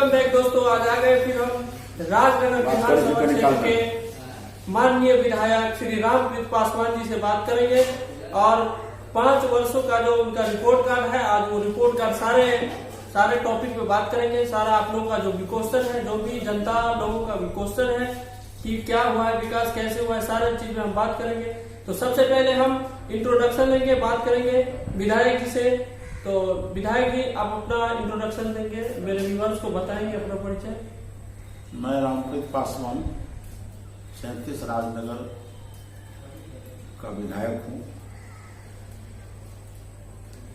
Welcome back दोस्तों। आज आ गए फिर हम राजनगर विधानसभा क्षेत्र के माननीय विधायक श्री रामप्रीत पासवान जी से बात करेंगे और 5 वर्षों का जो उनका रिपोर्ट कार्ड है, आज वो रिपोर्ट कार्ड सारे टॉपिक पे बात करेंगे। सारा आप लोगों का जो भी क्वेश्चन है, जो भी जनता लोगों का भी क्वेश्चन है कि क्या हुआ है, विकास कैसे हुआ है, सारे चीज में हम बात करेंगे। तो सबसे पहले हम इंट्रोडक्शन लेंगे, बात करेंगे विधायक जी से। तो विधायक जी, आप अपना इंट्रोडक्शन देंगे, मेरे व्यूअर्स को बताएंगे अपना परिचय। मैं रामप्रीत पासवान 37 राजनगर का विधायक हूँ।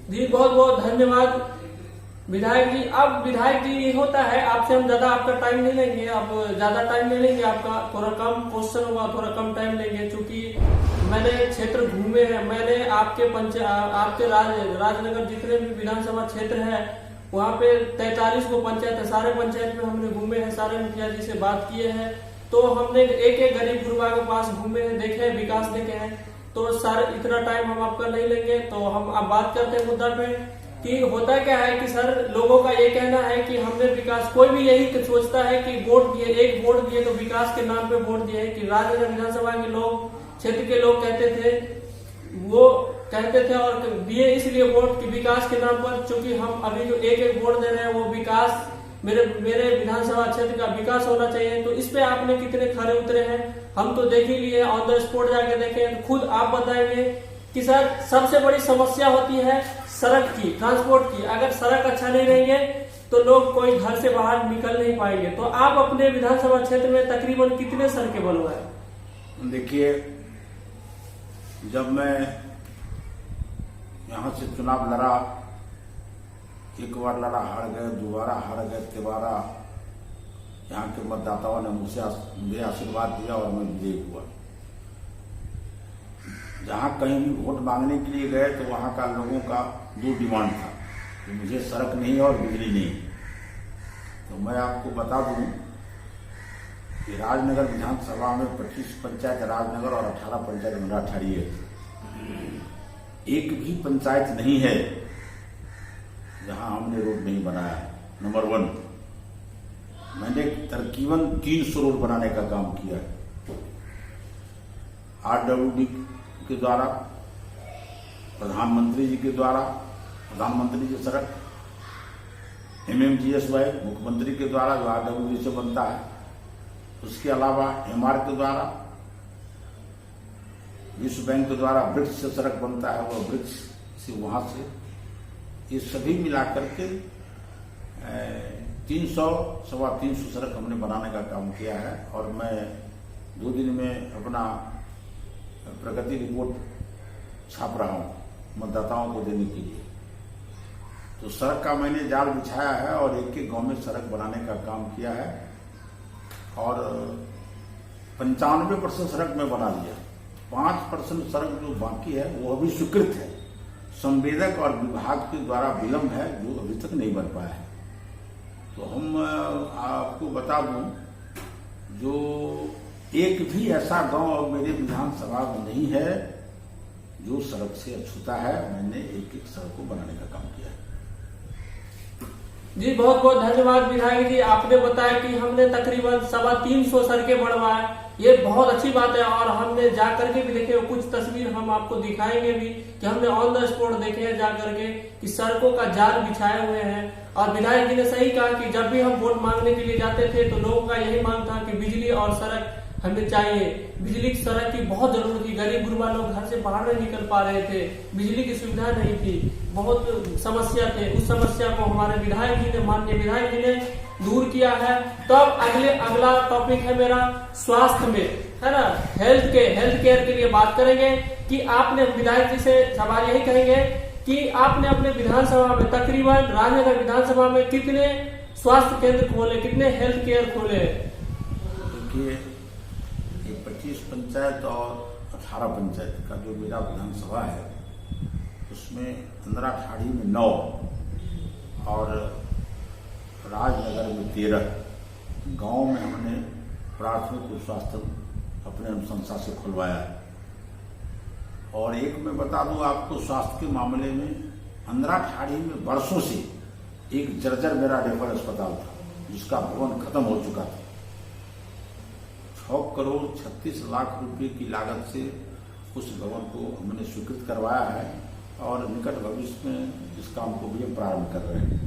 जी बहुत बहुत धन्यवाद विधायक जी। अब विधायक जी ये होता है, आपसे हम ज्यादा आपका टाइम नहीं लेंगे, अब ज्यादा टाइम नहीं लेंगे आपका, थोड़ा कम क्वेश्चन होगा, थोड़ा कम टाइम लेंगे। क्योंकि मैंने क्षेत्र घूमे हैं, मैंने आपके राजनगर जितने भी विधानसभा क्षेत्र है वहाँ पे 43 को पंचायत है, सारे पंचायत में हमने घूमे हैं, सारे मुखिया जी से बात किए हैं। तो हमने एक एक गरीब गुरबा के पास घूमे हैं, देखे हैं, विकास देखे हैं। तो सर इतना टाइम हम आपका नहीं लेंगे, तो हम अब बात करते हैं मुद्दा पे कि होता क्या है कि सर लोगों का ये कहना है कि हमने विकास, कोई भी यही सोचता है कि वोट दिए, एक वोट दिए तो विकास के नाम पे वोट दिए। कि राजनगर विधानसभा के लोग, क्षेत्र के लोग कहते थे और दिए इसलिए वोट कि विकास के नाम पर, चूंकि हम अभी जो एक एक वोट दे रहे हैं वो विकास, मेरे विधानसभा क्षेत्र का विकास होना चाहिए। तो इस पे आपने कितने खरे उतरे हैं, हम तो देख ही लिए, ऑन द स्पॉट जाके देखे। तो खुद आप बताएंगे कि सर सबसे बड़ी समस्या होती है सड़क की, ट्रांसपोर्ट की। अगर सड़क अच्छा नहीं रहेंगे तो लोग कोई घर से बाहर निकल नहीं पाएंगे। तो आप अपने विधानसभा क्षेत्र में तकरीबन कितने सड़कें बनवाए? देखिए, जब मैं यहाँ से चुनाव लड़ा, एक बार लड़ा, हार गए, दोबारा हार गए, तिबारा यहाँ के मतदाताओं ने मुझे आशीर्वाद दिया और मैं विजयी हुआ। जहाँ कहीं भी वोट मांगने के लिए गए तो वहाँ का लोगों का 2 डिमांड था कि मुझे सड़क नहीं और बिजली नहीं। तो मैं आपको बता दूं कि राजनगर विधानसभा में 25 पंचायत राजनगर और 18 पंचायत मराठाड़ी है। एक भी पंचायत नहीं है जहां हमने रोड नहीं बनाया है। नंबर 1, मैंने तकरीबन 300 रोड बनाने का काम किया है। RWD के द्वारा, प्रधानमंत्री जी के द्वारा, प्रधानमंत्री जी सड़क, MMGSY मुख्यमंत्री के द्वारा जो RWD से बनता है, उसके अलावा MR के द्वारा, विश्व बैंक के द्वारा ब्रिक्स से सड़क बनता है, वो ब्रिक्स से वहां से, ये सभी मिलाकर के 300-325 सड़क हमने बनाने का काम किया है। और मैं 2 दिन में अपना प्रगति रिपोर्ट छाप रहा हूं मतदाताओं को देने के लिए। तो सड़क का मैंने जाल बिछाया है और एक एक गांव में सड़क बनाने का काम किया है और 95% सड़क में बना लिया। 5% सड़क जो बाकी है वो अभी स्वीकृत है, संवेदक और विभाग के द्वारा विलंब है, जो अभी तक नहीं बन पाया है। तो हम आपको बता दूं, जो एक भी ऐसा गांव अब मेरे विधानसभा में नहीं है जो सड़क से अछूता है। मैंने एक एक सड़क को बनाने का काम किया है। जी बहुत बहुत धन्यवाद विधायक जी। आपने बताया कि हमने तकरीबन 350 सड़कें बनवाए, ये बहुत अच्छी बात है। और हमने जा करके भी देखे, कुछ तस्वीर हम आपको दिखाएंगे भी कि हमने ऑन द स्पॉट देखे हैं जा करके कि सड़कों का जाल बिछाए हुए हैं। और विधायक जी ने सही कहा कि जब भी हम वोट मांगने के लिए जाते थे तो लोगों का यही मांग था कि बिजली और सड़क हमें चाहिए। बिजली की, सड़क की बहुत जरूरत थी, गरीब गुरबा लोग घर से बाहर नहीं निकल पा रहे थे, बिजली की सुविधा नहीं थी, बहुत समस्या थे। उस समस्या को हमारे विधायक जी ने, माननीय विधायक जी ने दूर किया है। तब अगला टॉपिक है मेरा स्वास्थ्य में, है ना, हेल्थ केयर के लिए बात करेंगे कि आपने, विधायक जी से सवाल यही कहेंगे कि आपने अपने विधानसभा में, तकरीबन राजनगर विधानसभा में कितने स्वास्थ्य केंद्र खोले, कितने हेल्थ केयर खोले? देखिए, 25 पंचायत और 18 पंचायत का जो मेरा विधानसभा है, उसमें 15 ठाड़ी में 9 और राजनगर में 13 गांव में हमने प्राथमिक स्वास्थ्य अपने अनुशंसा से खुलवाया है। और एक मैं बता दूं आपको, स्वास्थ्य के मामले में 15 ठाड़ी में वर्षों से एक जर्जर मेरा रेफर अस्पताल था। जिसका भवन खत्म हो चुका था। 6 करोड़ 36 लाख रुपए की लागत से उस भवन को हमने स्वीकृत करवाया है और निकट भविष्य में इस काम को भी हम प्रारंभ कर रहे हैं।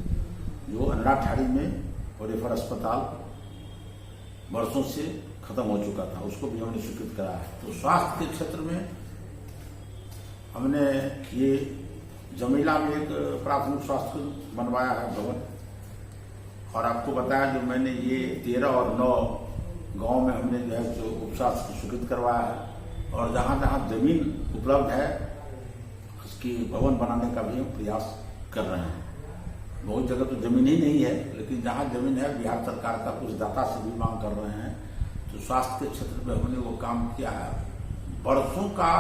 जो अन्नाठाड़ी में रेफर अस्पताल वर्षों से खत्म हो चुका था, उसको भी हमने स्वीकृत करा है। तो स्वास्थ्य के क्षेत्र में हमने ये जमीला में एक प्राथमिक स्वास्थ्य बनवाया है भवन, और आपको बताया जो मैंने ये 13 और 9 गांव में हमने जो है जो उपस्वास्थ्य स्वीकृत करवाया है, और जहां जहां जमीन उपलब्ध है उसकी भवन बनाने का भी हम प्रयास कर रहे हैं। बहुत जगह तो जमीन ही नहीं है, लेकिन जहां जमीन है बिहार सरकार का कुछ दाता से भी मांग कर रहे हैं। तो स्वास्थ्य के क्षेत्र में हमने वो काम किया है। बरसों का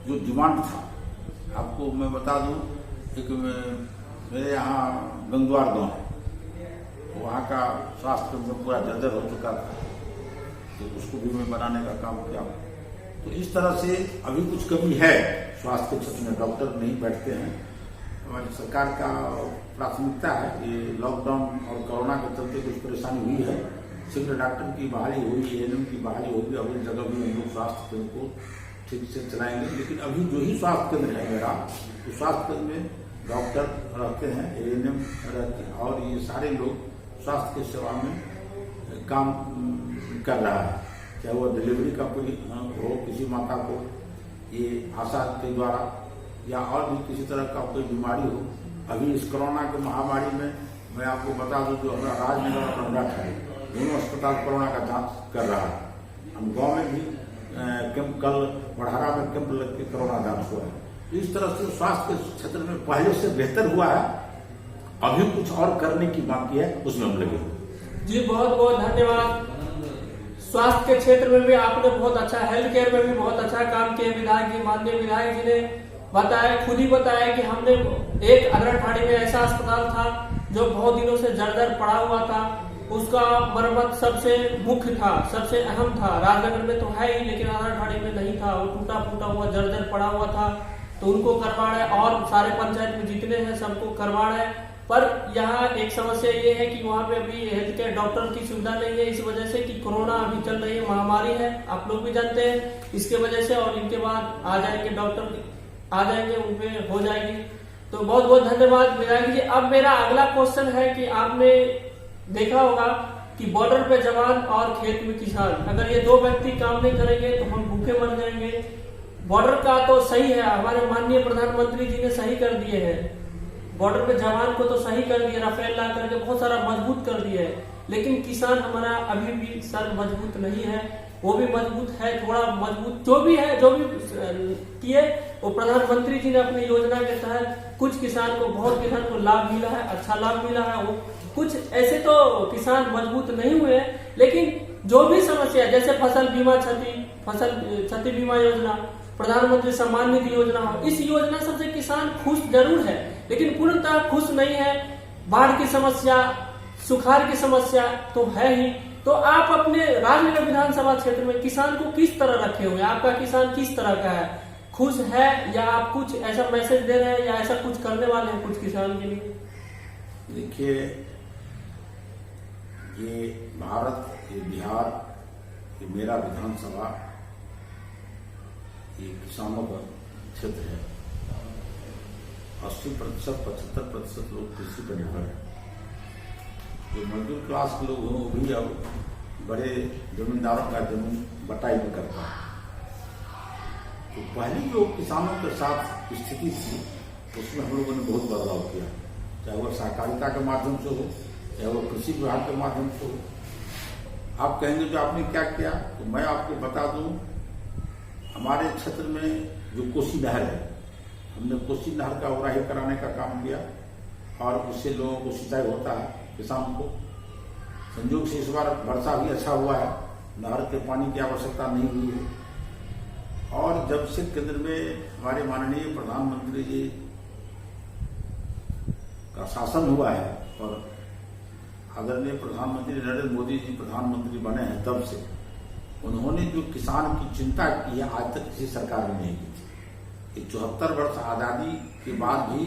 जो डिमांड था, आपको मैं बता दूं, एक मेरे यहाँ गंगद्वार गांव है, वहाँ का स्वास्थ्य केंद्र पूरा जर्जर हो चुका था, तो उसको भी मैं बनाने का काम किया। तो इस तरह से अभी कुछ कमी है स्वास्थ्य के क्षेत्र में, डॉक्टर नहीं बैठते हैं। हमारी सरकार का प्राथमिकता है, ये लॉकडाउन और कोरोना के चलते कुछ परेशानी हुई है। शीघ्र डॉक्टर की बहाली हुई, एएनएम की बहाली होगी, अगली जगह भी हम लोग स्वास्थ्य केंद्र को ठीक से चलाएंगे। लेकिन अभी जो ही स्वास्थ्य केंद्र है मेरा, तो स्वास्थ्य केंद्र में डॉक्टर रहते हैं, एएनएम रहते हैं, और ये सारे लोग स्वास्थ्य की सेवा में काम कर रहा है। चाहे वो डिलीवरी का कोई हो, किसी माता को ये आशा के द्वारा, या और भी किसी तरह का कोई बीमारी हो। अभी इस कोरोना के महामारी में मैं आपको बता दूं, जो हमारा राजनगर और अन्नाठाड़ी दोनों अस्पताल कोरोना का जांच कर रहा है। हम गांव में भी कैंप, कल बढ़ारा में कैंप लग के कोरोना जांच हुआ है। इस तरह से स्वास्थ्य के क्षेत्र में पहले से बेहतर हुआ है। अभी कुछ और करने की बाकी है, उसमें हम लगे। जी बहुत बहुत धन्यवाद। स्वास्थ्य के क्षेत्र में भी आपने बहुत अच्छा, हेल्थ केयर में भी बहुत अच्छा काम किया। विधायक जी, माननीय विधायक जी ने बताया, खुद ही बताया कि हमने एक अन्नाठाड़ी में ऐसा अस्पताल था जो बहुत दिनों से जर्जर पड़ा हुआ था, उसका मरम्मत सबसे मुख्य था, सबसे अहम था। राजनगर में तो है ही, लेकिन अन्नाठाड़ी में नहीं था, वो टूटा फूटा हुआ जर्जर पड़ा हुआ था, तो उनको करवा रहे, और सारे पंचायत में जितने हैं सबको करवा रहे। पर यहाँ एक समस्या ये है कि वहाँ पे अभी हेल्थ केयर डॉक्टर की सुविधा नहीं है, इस वजह से कि कोरोना अभी चल रही है, महामारी है, आप लोग भी जानते हैं, इसके वजह से। और इनके बाद आ जाएंगे डॉक्टर, आ जाएंगे, उनपे हो जाएगी। तो बहुत बहुत धन्यवाद विधायक जी। अब मेरा अगला क्वेश्चन है कि आपने देखा होगा कि बॉर्डर पे जवान और खेत में किसान, अगर ये 2 व्यक्ति काम नहीं करेंगे तो हम भूखे मर जाएंगे। बॉर्डर का तो सही है, हमारे माननीय प्रधानमंत्री जी ने सही कर दिए हैं, बॉर्डर पे जवान को तो सही कर दिया, राफेल ला करके बहुत सारा मजबूत कर दिया है, लेकिन किसान हमारा अभी भी सर मजबूत नहीं है। वो भी मजबूत है, थोड़ा मजबूत जो भी है, जो भी किए वो प्रधानमंत्री जी ने अपनी योजना के तहत कुछ किसान को, बहुत किसान को लाभ मिला है, अच्छा लाभ मिला है। वो कुछ ऐसे तो किसान मजबूत नहीं हुए, लेकिन जो भी समस्या, जैसे फसल बीमा क्षति बीमा योजना, प्रधानमंत्री सम्मान निधि योजना हो, इस योजना सबसे किसान खुश जरूर है, लेकिन पूर्णतः खुश नहीं है। बाढ़ की समस्या, सुखाड़ की समस्या तो है ही। तो आप अपने राजनगर विधानसभा क्षेत्र में किसान को किस तरह रखे हुए हैं? आपका किसान किस तरह का है? खुश है, या आप कुछ ऐसा मैसेज दे रहे हैं, या ऐसा कुछ करने वाले हैं कुछ किसान के लिए? देखिए, ये भारत, ये बिहार, ये मेरा विधानसभा, ये किसानों का क्षेत्र है। 80% 75% लोग कृषि पर निर्भर है। जो मजदूर क्लास के लोग हों, वो भी अब बड़े जमींदारों का जमीन बटाई में करता है। तो पहले जो किसानों के साथ स्थिति थी, उसमें हम लोगों ने बहुत बदलाव किया, चाहे वो सहकारिता के माध्यम से हो, चाहे वो कृषि विभाग के माध्यम से हो। आप कहेंगे जो आपने क्या किया, तो मैं आपको बता दूं, हमारे क्षेत्र में जो कोसी नहर है, हमने कोसी नहर का उड़ाही कराने का काम किया, और उससे लोगों को सिंचाई होता है, किसान को। संयोग से इस बार वर्षा भी अच्छा हुआ है, नहर के पानी की आवश्यकता नहीं हुई है। और जब से केंद्र में हमारे माननीय प्रधानमंत्री जी का शासन हुआ है, और आदरणीय प्रधानमंत्री नरेंद्र मोदी जी प्रधानमंत्री बने हैं, तब से उन्होंने जो किसान की चिंता की है, आज तक किसी सरकार ने नहीं की थी। 74 वर्ष आजादी के बाद भी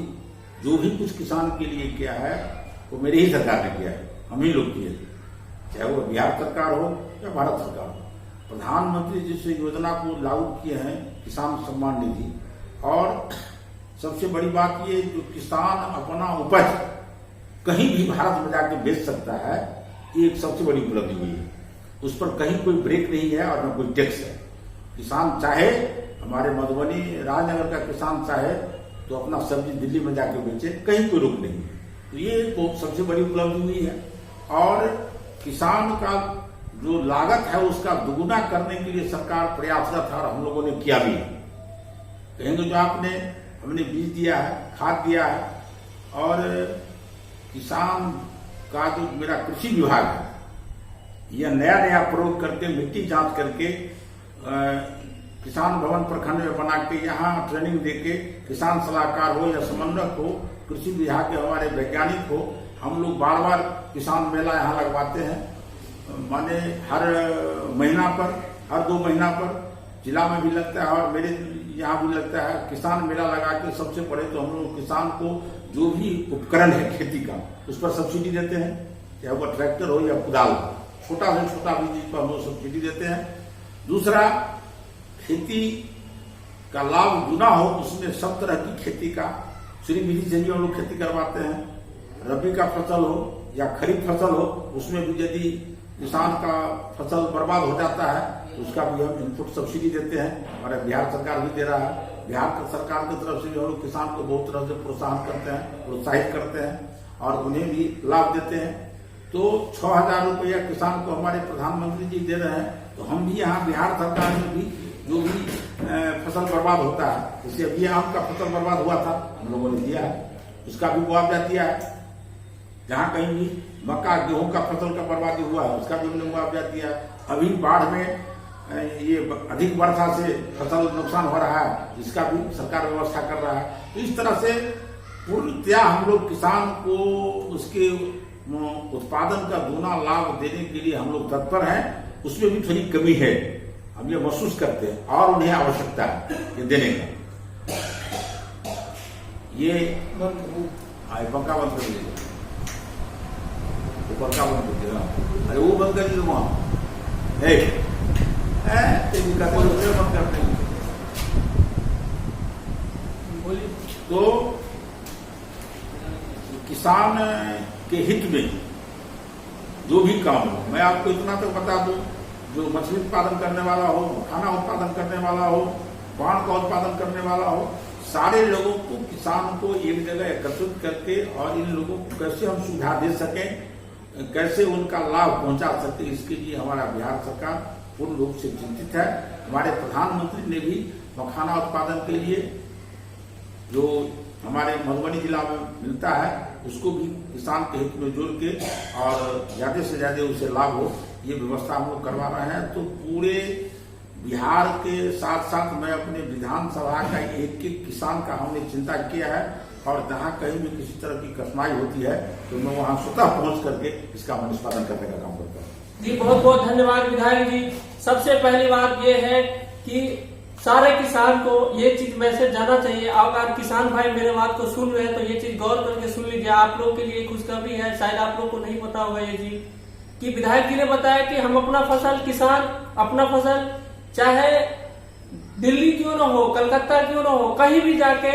जो भी कुछ किसान के लिए किया है, वो मेरी ही सरकार ने किया है। हम ही लोग किए, चाहे वो बिहार सरकार हो या भारत सरकार हो। प्रधानमंत्री जिस योजना को लागू किए हैं किसान सम्मान निधि, और सबसे बड़ी बात ये जो किसान अपना उपज कहीं भी भारत में जाके बेच सकता है, ये एक सबसे बड़ी उपलब्धि हुई है। उस पर कहीं कोई ब्रेक नहीं है और न कोई टैक्स है। किसान चाहे, हमारे मधुबनी राजनगर का किसान चाहे तो अपना सब्जी दिल्ली में जाके बेचे, कहीं कोई रोक नहीं है। तो ये एक सबसे बड़ी उपलब्धि हुई है। और किसान का जो लागत है उसका दुगुना करने के लिए सरकार प्रयासरत है और हम लोगों ने किया भी है। कहेंगे जो हमने बीज दिया है, खाद दिया है, और किसान का जो मेरा कृषि विभाग है यह नया प्रयोग करके मिट्टी जांच करके किसान भवन प्रखंड में बना के यहाँ ट्रेनिंग देके किसान सलाहकार हो या समन्वयक हो, कृषि विभाग के हमारे वैज्ञानिक हो, हम लोग बार बार किसान मेला यहाँ लगवाते हैं। माने हर महीना पर, हर 2 महीना पर जिला में भी लगता है और मेरे यहाँ भी लगता है। किसान मेला लगा के सबसे पहले तो हम लोग किसान को जो भी उपकरण है खेती का उस पर सब्सिडी देते हैं, चाहे वह ट्रैक्टर हो या कुदाल हो, छोटा से छोटा भी चीज पर हम लोग सब्सिडी देते हैं। दूसरा, खेती का लाभ गुना हो, उसमें सब तरह की खेती का श्री विधि से हम लोग खेती करवाते हैं। रबी का फसल हो या खरीफ फसल हो, उसमें भी यदि किसान का फसल बर्बाद हो जाता है तो उसका भी हम इनपुट सब्सिडी देते हैं। हमारे बिहार सरकार भी दे रहा है। बिहार सरकार की तरफ से भी हम लोग किसान को बहुत तरह से प्रोत्साहित करते हैं और उन्हें भी लाभ देते हैं। तो 6,000 रुपया किसान को हमारे प्रधानमंत्री जी दे रहे हैं। तो हम भी यहाँ बिहार सरकार में भी जो भी फसल बर्बाद होता है, जैसे अभी आम का फसल बर्बाद हुआ था, हम लोगों ने दिया है, उसका भी मुआवजा दिया है। जहाँ कहीं भी मक्का गेहूं का फसल का बर्बादी हुआ है उसका भी हमने मुआवजा दिया है। अभी बाढ़ में ये अधिक वर्षा से फसल नुकसान हो रहा है, इसका भी सरकार व्यवस्था कर रहा है। तो इस तरह से पूर्णतया हम लोग किसान को उसके उत्पादन का दूना लाभ देने के लिए हम लोग तत्पर हैं। उसमें भी थोड़ी कमी है, हम ये महसूस करते हैं और उन्हें आवश्यकता है ये देने का। ये पंखा बंद कर दीजिए, वो पंखा बंद कर दीजिए। अरे वो बंद कर दीजिए, वहां बंद करते हैं। तो किसान के हित में जो भी काम हो, मैं आपको इतना तो बता दूं, जो मछली उत्पादन करने वाला हो, खाना उत्पादन करने वाला हो, पान का उत्पादन करने वाला हो, सारे लोगों को, किसान को एक जगह एकत्रित करके और इन लोगों को कैसे हम सुविधा दे सकें, कैसे उनका लाभ पहुंचा सकते, इसके लिए हमारा बिहार सरकार पूर्ण रूप से चिंतित है। हमारे प्रधानमंत्री ने भी मखाना उत्पादन के लिए जो हमारे मधुबनी जिला में मिलता है उसको भी किसान के हित में जोड़ के और ज्यादा से ज्यादा उसे लाभ हो, ये व्यवस्था हम लोग करवा रहे हैं। तो पूरे बिहार के साथ साथ मैं अपने विधानसभा का एक किसान का हमने चिंता किया है और जहाँ कहीं भी किसी तरह की कठिनाई होती है तो मैं वहाँ स्वतः पहुंच करके इसका निष्पादन करने का काम करता हूँ। जी बहुत बहुत धन्यवाद विधायक जी। सबसे पहली बात ये है कि सारे किसान को ये चीज मैसेज जाना चाहिए। अगर किसान भाई मेरे बात को सुन रहे हैं तो ये चीज गौर करके सुन लीजिए। आप लोग के लिए खुशखबरी है, शायद आप लोग को नहीं पता होगा ये जी, कि विधायक जी ने बताया कि हम अपना फसल, किसान अपना फसल चाहे दिल्ली क्यों ना हो, कलकत्ता क्यों ना हो, कहीं भी जाके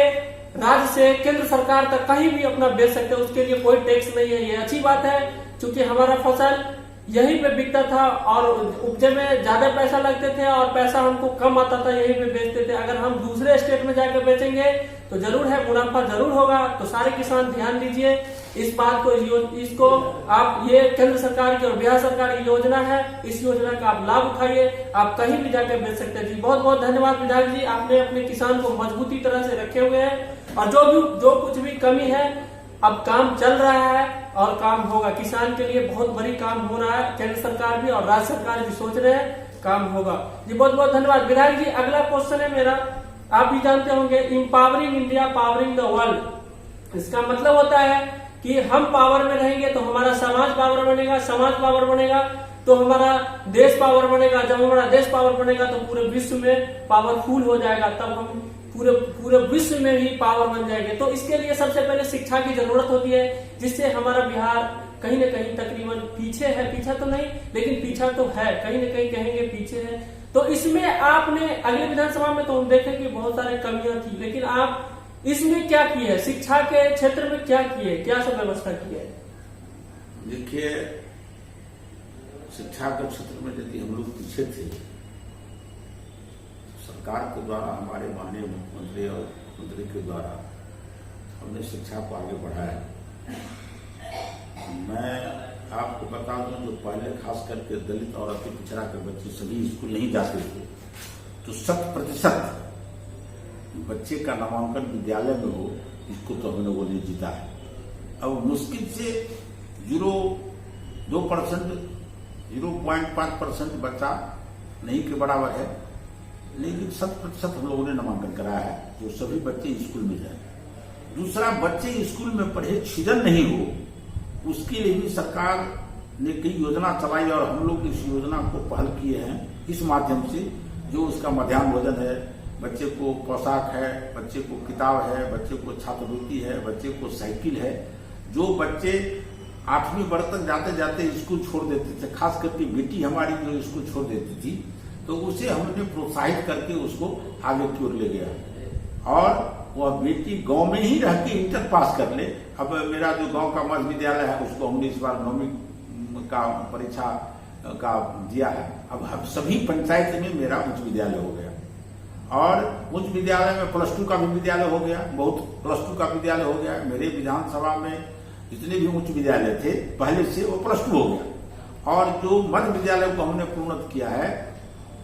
राज्य से केंद्र सरकार तक कहीं भी अपना बेच सकते हैं, उसके लिए कोई टैक्स नहीं है। ये अच्छी बात है, क्योंकि हमारा फसल यहीं पे बिकता था और उपजे में ज्यादा पैसा लगते थे और पैसा हमको कम आता था, यहीं पे बेचते थे। अगर हम दूसरे स्टेट में जाकर बेचेंगे तो जरूर है मुनाफा जरूर होगा। तो सारे किसान ध्यान दीजिए इस बात को, इसको आप, ये केंद्र सरकार की और बिहार सरकार की योजना है, इस योजना का आप लाभ उठाइए, आप कहीं भी जाकर बेच सकते हैं। जी बहुत बहुत धन्यवाद विधायक जी, आपने अपने किसान को मजबूती तरह से रखे हुए हैं और जो कुछ भी कमी है अब काम चल रहा है और काम होगा। किसान के लिए बहुत बड़ी काम हो रहा है, केंद्र सरकार भी और राज्य सरकार भी सोच रहे हैं, काम होगा। जी बहुत बहुत धन्यवाद विधायक जी। अगला क्वेश्चन है मेरा, आप भी जानते होंगे, empowering India powering the world. इसका मतलब होता है कि हम पावर में रहेंगे तो हमारा समाज पावर बनेगा, समाज पावर बनेगा तो हमारा देश पावर बनेगा, जब हमारा देश पावर बनेगा तो पूरे विश्व में पावरफुल हो जाएगा, तब हम पूरे विश्व में ही पावर बन जाएंगे। तो इसके लिए सबसे पहले शिक्षा की जरूरत होती है, जिससे हमारा बिहार कहीं ना कहीं तकरीबन पीछे है, पीछा तो नहीं लेकिन पीछा तो है, कहीं ना कहीं कहेंगे पीछे है। तो इसमें आपने अगले विधानसभा में तो हम देखें कि बहुत सारे कमियां थी, लेकिन आप इसमें क्या किए, शिक्षा के क्षेत्र में क्या किए, क्या सब व्यवस्था की है? देखिए, शिक्षा के क्षेत्र में यदि हम लोग पीछे थे, सरकार के द्वारा, हमारे माननीय मुख्यमंत्री और मंत्री के द्वारा हमने शिक्षा को आगे बढ़ाया। मैं आपको बता दूं, जो पहले खास करके दलित और अति पिछड़ा के बच्चे सभी स्कूल नहीं जाते थे, तो 100% बच्चे का नामांकन विद्यालय में हो, इसको तो हमने वो नहीं जीता है। अब मुश्किल से 0.2%, 0.5% बच्चा नहीं के बराबर है, लेकिन 100% हम लोगों ने नामांकन कराया है, जो सभी बच्चे स्कूल में जाए। दूसरा, बच्चे स्कूल में पढ़े छिदन नहीं हो, उसके लिए भी सरकार ने कई योजना चलाई और हम लोग इस योजना को पहल किए हैं। इस माध्यम से जो उसका मध्याह्न भोजन है, बच्चे को पोशाक है, बच्चे को किताब है, बच्चे को छात्रवृत्ति है, बच्चे को साइकिल है। जो बच्चे 8वीं वर्ग तक जाते जाते स्कूल छोड़ देते थे, खास करके बेटी हमारी जो स्कूल छोड़ देती थी, तो उसे हमने प्रोत्साहित करके उसको आगे की ओर ले गया और वह बेटी गांव में ही रह के इंटर पास कर ले। अब मेरा जो गांव का मध्य विद्यालय है, उसको हमने इस बार 9वीं का परीक्षा का दिया है। अब हम सभी पंचायत में मेरा उच्च विद्यालय हो गया और उच्च विद्यालय में +2 का भी विद्यालय हो गया, बहुत +2 का विद्यालय हो गया। मेरे विधानसभा में जितने भी उच्च विद्यालय थे पहले से वो +2 हो गया और जो मध्य विद्यालय को हमने प्रोन्नत किया है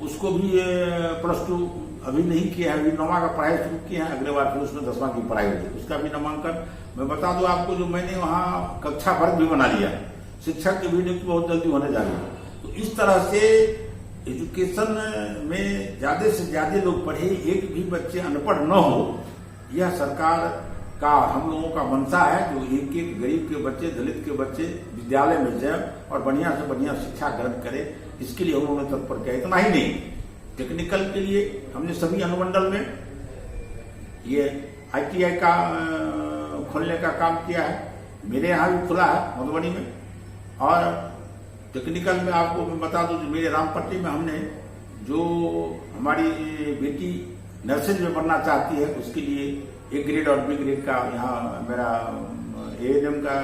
उसको भी +2 अभी नहीं किया है, अभी 9वां का पढ़ाई शुरू किया है, अगले बार फिर उसमें 10वां की पढ़ाई होगी, उसका भी नामांकन। मैं बता दूं आपको, जो मैंने वहाँ कक्षा वर्ग भी बना लिया, शिक्षा की भी नियुक्ति बहुत जल्दी होने जा रही है। तो इस तरह से एजुकेशन में ज्यादा से ज्यादा लोग पढ़े, एक भी बच्चे अनपढ़ न हो, यह सरकार का हम लोगों का मंशा है। जो एक एक गरीब के बच्चे, दलित के बच्चे विद्यालय में जाए और बढ़िया से बढ़िया शिक्षा ग्रहण करे, इसके लिए उन्होंने तत्पर किया। इतना ही नहीं, टेक्निकल के लिए हमने सभी अनुमंडल में ये ITI का खोलने का काम किया है। मेरे यहाँ भी खुला है मधुबनी में। और टेक्निकल में आपको मैं बता दूं, मेरे रामपट्टी में हमने जो हमारी बेटी नर्सरी में बनना चाहती है, उसके लिए A ग्रेड और B ग्रेड का यहाँ मेरा ANM का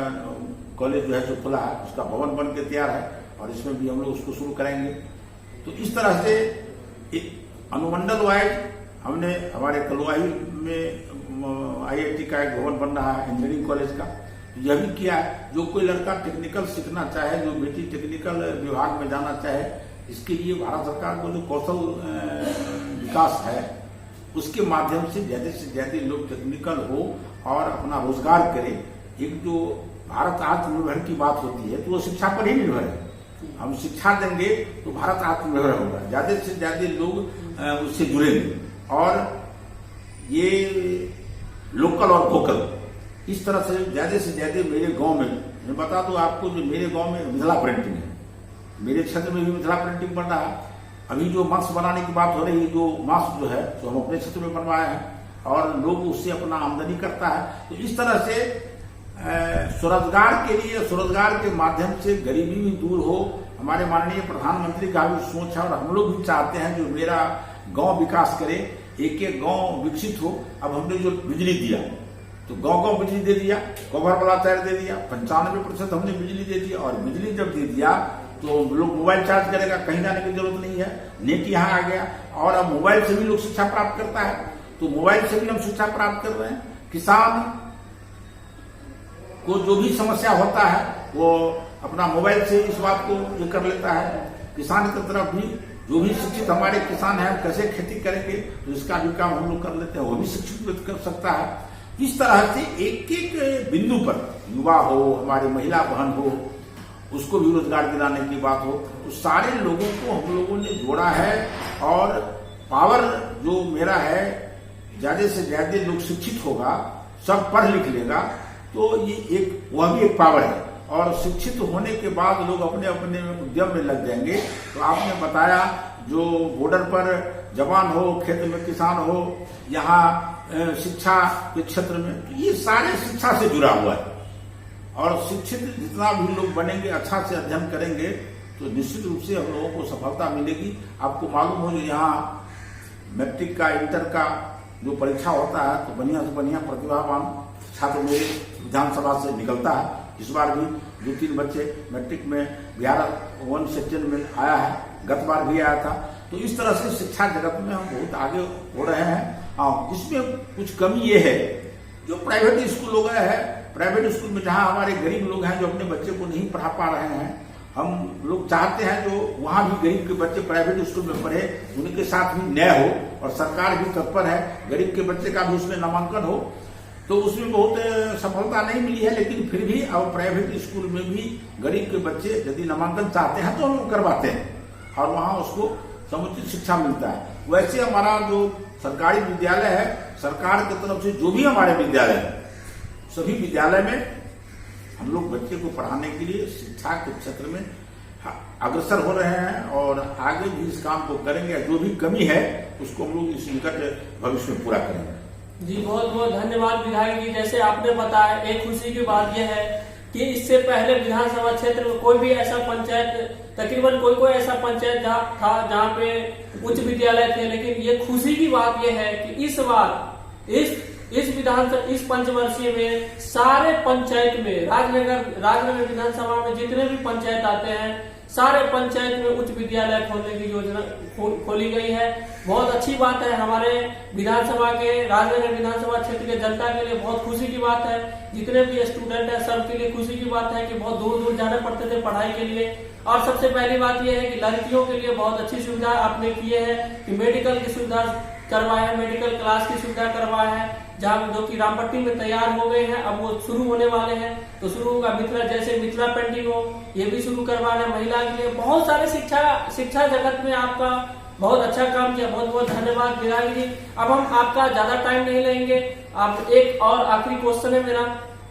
कॉलेज जो है जो खुला है, उसका भवन बन के तैयार है और इसमें भी हम लोग उसको शुरू करेंगे। तो इस तरह से अनुमंडल वाइज हमने हमारे कलुआही में IIT का एक भवन बन रहा है, इंजीनियरिंग कॉलेज का, यह भी किया है। जो कोई लड़का टेक्निकल सीखना चाहे, जो बेटी टेक्निकल विभाग में जाना चाहे, इसके लिए भारत सरकार को जो कौशल विकास है उसके माध्यम से ज्यादा लोग टेक्निकल हो और अपना रोजगार करे। एक जो भारत आत्मनिर्भर की बात होती है तो वो शिक्षा पर ही निर्भर है। हम शिक्षा देंगे तो भारत आत्मनिर्भर होगा, ज्यादा से ज्यादा लोग उससे जुड़ेंगे। और ये लोकल और वोकल, इस तरह से ज्यादा मेरे गांव में, मैं बता दूं आपको, जो मेरे गांव में मिथिला प्रिंटिंग है, मेरे क्षेत्र में भी मिथिला प्रिंटिंग बन रहा है। अभी जो मास्क बनाने की बात हो रही है, जो मास्क जो है तो हम अपने क्षेत्र में बनवाए हैं और लोग उससे अपना आमदनी करता है। तो इस तरह से स्वरोजगार के लिए, स्वरोजगार के माध्यम से गरीबी भी दूर हो, हमारे माननीय प्रधानमंत्री का भी सोच है और हम लोग भी चाहते हैं जो मेरा गांव विकास करे, एक एक गांव विकसित हो। अब हमने जो बिजली दिया तो गांव बिजली दे दिया, कवर वाला तैयार दे दिया, 95% हमने बिजली दे दिया। और बिजली जब दे दिया तो लोग मोबाइल चार्ज करेगा, कहीं जाने की जरूरत नहीं है, नेट यहाँ आ गया और अब मोबाइल से भी लोग शिक्षा प्राप्त करता है। तो मोबाइल से भी हम शिक्षा प्राप्त कर रहे हैं। किसान को जो भी समस्या होता है वो अपना मोबाइल से इस बात को ये कर लेता है। किसान की तरफ भी जो भी शिक्षित हमारे किसान हैं, कैसे खेती करेंगे तो इसका भी काम हम लोग कर लेते हैं, वो भी शिक्षित कर सकता है। इस तरह से एक एक बिंदु पर युवा हो, हमारी महिला बहन हो, उसको भी रोजगार दिलाने की बात हो, तो सारे लोगों को हम लोगों ने जोड़ा है। और पावर जो मेरा है, ज्यादा से ज्यादा लोग शिक्षित होगा, सब पढ़ लिख लेगा, तो ये एक वह भी एक पावर है। और शिक्षित होने के बाद लोग अपने अपने उद्यम में लग जाएंगे। तो आपने बताया जो बॉर्डर पर जवान हो, खेत में किसान हो, यहाँ शिक्षा के क्षेत्र में, तो ये सारे शिक्षा से जुड़ा हुआ है। और शिक्षित जितना भी लोग बनेंगे, अच्छा से अध्ययन करेंगे, तो निश्चित रूप से हम लोगों को सफलता मिलेगी। आपको मालूम हो कि यहाँ मैट्रिक का, इंटर का जो परीक्षा होता है, तो बढ़िया से बढ़िया प्रतिभावान छात्र मेरे विधानसभा से निकलता है। इस बार भी 2-3 बच्चे मैट्रिक में बिहार 1 सेक्शन में आया है, गत बार भी आया था। तो इस तरह से शिक्षा जगत में हम बहुत आगे हो रहे हैं। इसमें कुछ कमी ये है, जो प्राइवेट स्कूल हो गए हैं, प्राइवेट स्कूल में जहाँ हमारे गरीब लोग हैं जो अपने बच्चे को नहीं पढ़ा पा रहे हैं, हम लोग चाहते हैं जो वहाँ भी गरीब के बच्चे प्राइवेट स्कूल में पढ़े, उनके साथ भी न्याय हो, और सरकार भी तत्पर है गरीब के बच्चे का भी उसमें नामांकन हो। तो उसमें बहुत सफलता नहीं मिली है, लेकिन फिर भी अब प्राइवेट स्कूल में भी गरीब के बच्चे यदि नामांकन चाहते हैं तो हम करवाते हैं और वहाँ उसको समुचित शिक्षा मिलता है। वैसे हमारा जो सरकारी विद्यालय है, सरकार की तरफ से जो भी हमारे विद्यालय है, सभी विद्यालय में हम लोग बच्चे को पढ़ाने के लिए शिक्षा के क्षेत्र में अग्रसर हो रहे हैं और आगे भी इस काम को करेंगे। जो भी कमी है उसको हम लोग इस निकट भविष्य में पूरा करेंगे। जी बहुत बहुत धन्यवाद विधायक जी। जैसे आपने बताया, एक खुशी की बात यह है कि इससे पहले विधानसभा क्षेत्र में कोई भी ऐसा पंचायत, तकरीबन कोई ऐसा पंचायत था जहाँ पे उच्च विद्यालय थे, लेकिन ये खुशी की बात यह है कि इस बार इस पंचवर्षीय में सारे पंचायत में, राजनगर विधानसभा में जितने भी पंचायत आते हैं, सारे पंचायत में उच्च विद्यालय खोलने की योजना खोली गई है। बहुत अच्छी बात है। हमारे विधानसभा के, राजनगर विधानसभा क्षेत्र के जनता के लिए बहुत खुशी की बात है। जितने भी स्टूडेंट हैं सबके लिए खुशी की बात है कि बहुत दूर दूर जाना पड़ते थे पढ़ाई के लिए। और सबसे पहली बात यह है कि लड़कियों के लिए बहुत अच्छी सुविधा आपने किए हैं कि मेडिकल की सुविधा करवाया है, मेडिकल क्लास की सुविधा करवाया है, जहाँ जो कि रामपट्टी में तैयार हो गए हैं, अब वो शुरू होने वाले हैं। तो शुरू होगा मिथिला, जैसे मिथिला पेंटिंग हो, ये भी शुरू करवाना है महिला के लिए। बहुत सारे शिक्षा जगत में आपका बहुत अच्छा काम किया। बहुत बहुत धन्यवाद विधायक जी। अब हम आपका ज्यादा टाइम नहीं लेंगे। आप एक और आखिरी क्वेश्चन है मेरा।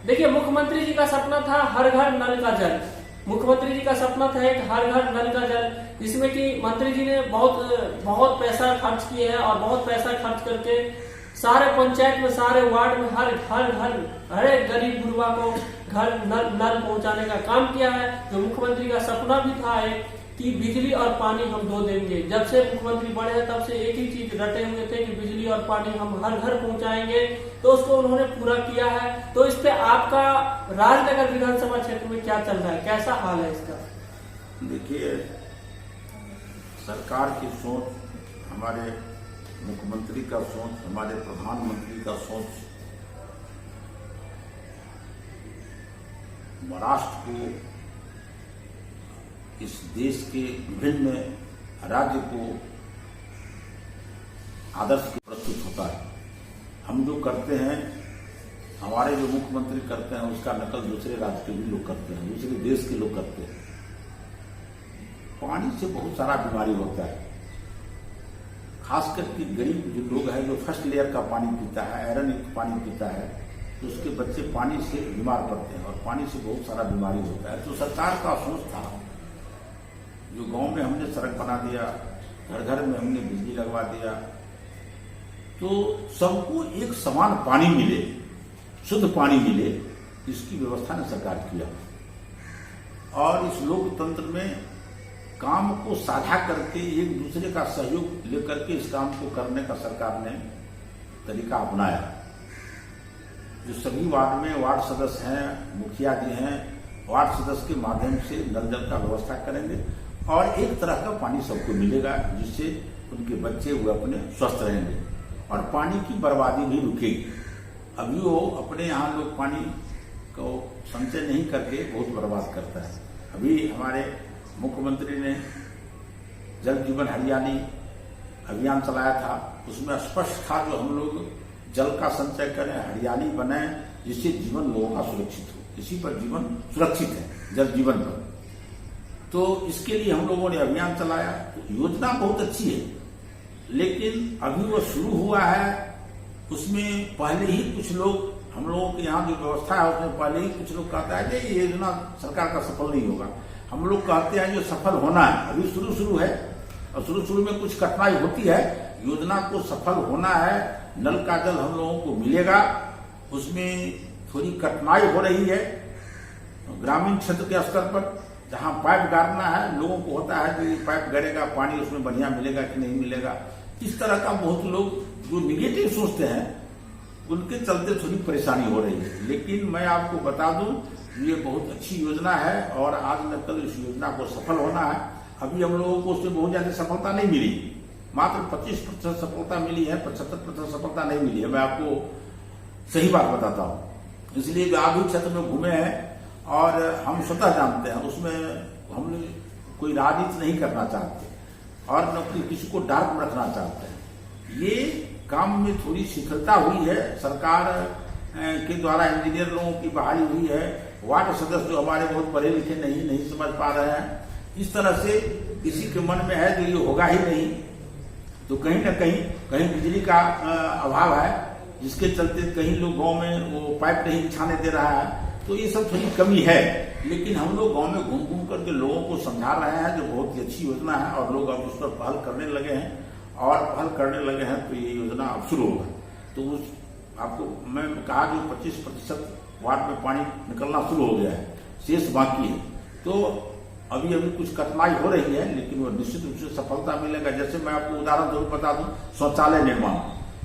देखिए, मुख्यमंत्री जी का सपना था हर घर नल का जल। मुख्यमंत्री जी का सपना था एक हर घर नल का जल, जिसमें कि मंत्री जी ने बहुत पैसा खर्च किए हैं और बहुत पैसा खर्च करके सारे पंचायत में, सारे वार्ड में हर एक गरीब गुरुआ को घर नल पहुंचाने का काम किया है। जो मुख्यमंत्री का सपना भी था एक कि बिजली और पानी हम दो देंगे। जब से मुख्यमंत्री बने हैं तब से एक ही चीज रटे हुए थे कि बिजली और पानी हम हर घर पहुंचाएंगे, तो उसको उन्होंने पूरा किया है। तो इस पे आपका राजनगर विधानसभा क्षेत्र में क्या चल रहा है, कैसा हाल है इसका? देखिए, सरकार की सोच, हमारे मुख्यमंत्री का सोच, हमारे प्रधानमंत्री का सोच महाराष्ट्र को, इस देश के विभिन्न राज्य को आदर्श के प्रस्तुत होता है। हम जो करते हैं, हमारे जो मुख्यमंत्री करते हैं, उसका नकल दूसरे राज्य के भी लोग करते हैं, दूसरे देश के लोग करते हैं। पानी से बहुत सारा बीमारी होता है, खासकर कि गरीब जो लोग हैं, जो फर्स्ट लेयर का पानी पीता है, आयरन युक्त पानी पीता है, तो उसके बच्चे पानी से बीमार पड़ते हैं और पानी से बहुत सारा बीमारी होता है। तो सरकार का सोच था, जो गांव में हमने सड़क बना दिया, घर घर में हमने बिजली लगवा दिया, तो सबको एक समान पानी मिले, शुद्ध पानी मिले, इसकी व्यवस्था ने सरकार किया। और इस लोकतंत्र में काम को साझा करके, एक दूसरे का सहयोग लेकर के इस काम को करने का सरकार ने तरीका अपनाया। जो सभी वार्ड में वार्ड सदस्य हैं, मुखिया जी हैं, वार्ड सदस्य के माध्यम से नल जल का व्यवस्था करेंगे और एक तरह का पानी सबको मिलेगा, जिससे उनके बच्चे वो अपने स्वस्थ रहेंगे और पानी की बर्बादी भी रुकेगी। अभी वो अपने यहाँ लोग पानी को संचय नहीं करके बहुत बर्बाद करता है। अभी हमारे मुख्यमंत्री ने जल जीवन हरियाली अभियान चलाया था, उसमें स्पष्ट था जो हम लोग जल का संचय करें, हरियाली बनाएं, जिससे जीवन लोगों का सुरक्षित हो। इसी पर जीवन सुरक्षित है, जल जीवन पर। तो इसके लिए हम लोगों ने अभियान चलाया। तो योजना बहुत अच्छी है, लेकिन अभी वो शुरू हुआ है, उसमें पहले ही कुछ लोग, हम लोगों के यहाँ जो व्यवस्था है उसमें पहले ही कुछ लोग कहता है कि ये योजना सरकार का सफल नहीं होगा। हम लोग कहते हैं जो सफल होना है, अभी शुरू है और शुरू में कुछ कठिनाई होती है। योजना को सफल होना है, नल का जल हम लोगों को मिलेगा, उसमें थोड़ी कठिनाई हो रही है, ग्रामीण क्षेत्र के स्तर पर जहां पाइप गाड़ना है, लोगों को होता है कि पाइप गड़ेगा, पानी उसमें बढ़िया मिलेगा कि नहीं मिलेगा, इस तरह का बहुत लोग जो निगेटिव सोचते हैं उनके चलते थोड़ी परेशानी हो रही है। लेकिन मैं आपको बता दूं, ये बहुत अच्छी योजना है और आज न कल इस योजना को सफल होना है। अभी हम लोगों को उससे बहुत ज्यादा सफलता नहीं मिली, मात्र 25% सफलता मिली है, 75% सफलता नहीं मिली है। मैं आपको सही बात बताता हूँ, इसलिए आधुनिक क्षेत्र में घूमे हैं और हम स्वतः जानते हैं उसमें हम कोई राजनीति नहीं करना चाहते और न किसी को डार्क में रखना चाहते हैं। ये काम में थोड़ी शिथिलता हुई है, सरकार के द्वारा इंजीनियर लोगों की बहाली हुई है, वार्ड सदस्य जो हमारे बहुत पढ़े लिखे नहीं समझ पा रहे हैं, इस तरह से किसी के मन में है जो ये होगा ही नहीं, तो कहीं न कहीं बिजली का अभाव है, जिसके चलते कहीं लोग गांव में वो पाइप नहीं बिछाने दे रहा है, तो ये सब थोड़ी कमी है। लेकिन हम लोग गांव में घूम करके लोगों को समझा रहे हैं जो बहुत ही अच्छी योजना है और लोग अब उस पर पहल करने लगे हैं और पहल करने लगे हैं, तो ये योजना अब शुरू होगा। तो उस आपको मैं कहा जो 25% वार्ड में पानी निकलना शुरू हो गया है, शेष बाकी है। तो अभी कुछ कठिनाई हो रही है, लेकिन वो निश्चित रूप से सफलता मिलेगा। जैसे मैं आपको उदाहरण जरूर बता दूं, शौचालय निर्माण,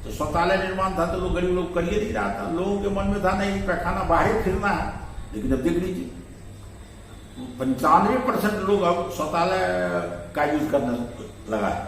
तो शौचालय निर्माण था तो लोग गरीब लोग करिए नहीं रहा था, लोगों के मन में था नहीं पैखाना बाहर फिरना है। लेकिन अब देख लीजिए 95% लोग अब शौचालय का यूज करने लगा है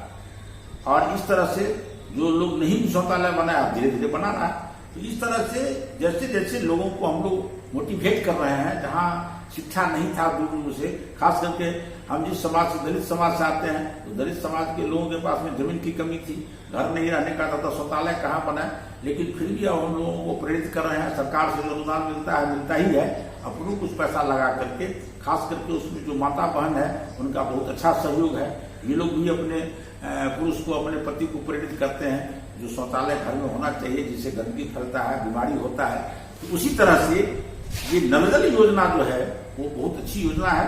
और इस तरह से जो लोग नहीं भी शौचालय बनाया धीरे धीरे बना रहा है। तो इस तरह से जैसे जैसे लोगों को हम लोग मोटिवेट कर रहे हैं, जहां शिक्षा नहीं था दूर दूर से, खास करके हम जिस समाज से दलित समाज से आते हैं, तो दलित समाज के लोगों के पास में जमीन की कमी थी, घर नहीं रहने का था, शौचालय कहाँ बनाए। लेकिन फिर भी अब हम लोगों को प्रेरित कर रहे हैं, सरकार से अनुदान मिलता ही है, अपनों कुछ पैसा लगा करके, खास करके उसमें जो माता बहन है उनका बहुत अच्छा सहयोग है। ये लोग भी अपने पुरुष को, अपने पति को प्रेरित करते हैं जो शौचालय घर में होना चाहिए, जिससे गंदगी फैलता है, बीमारी होता है। तो उसी तरह से ये नल जल योजना जो है वो बहुत अच्छी योजना है।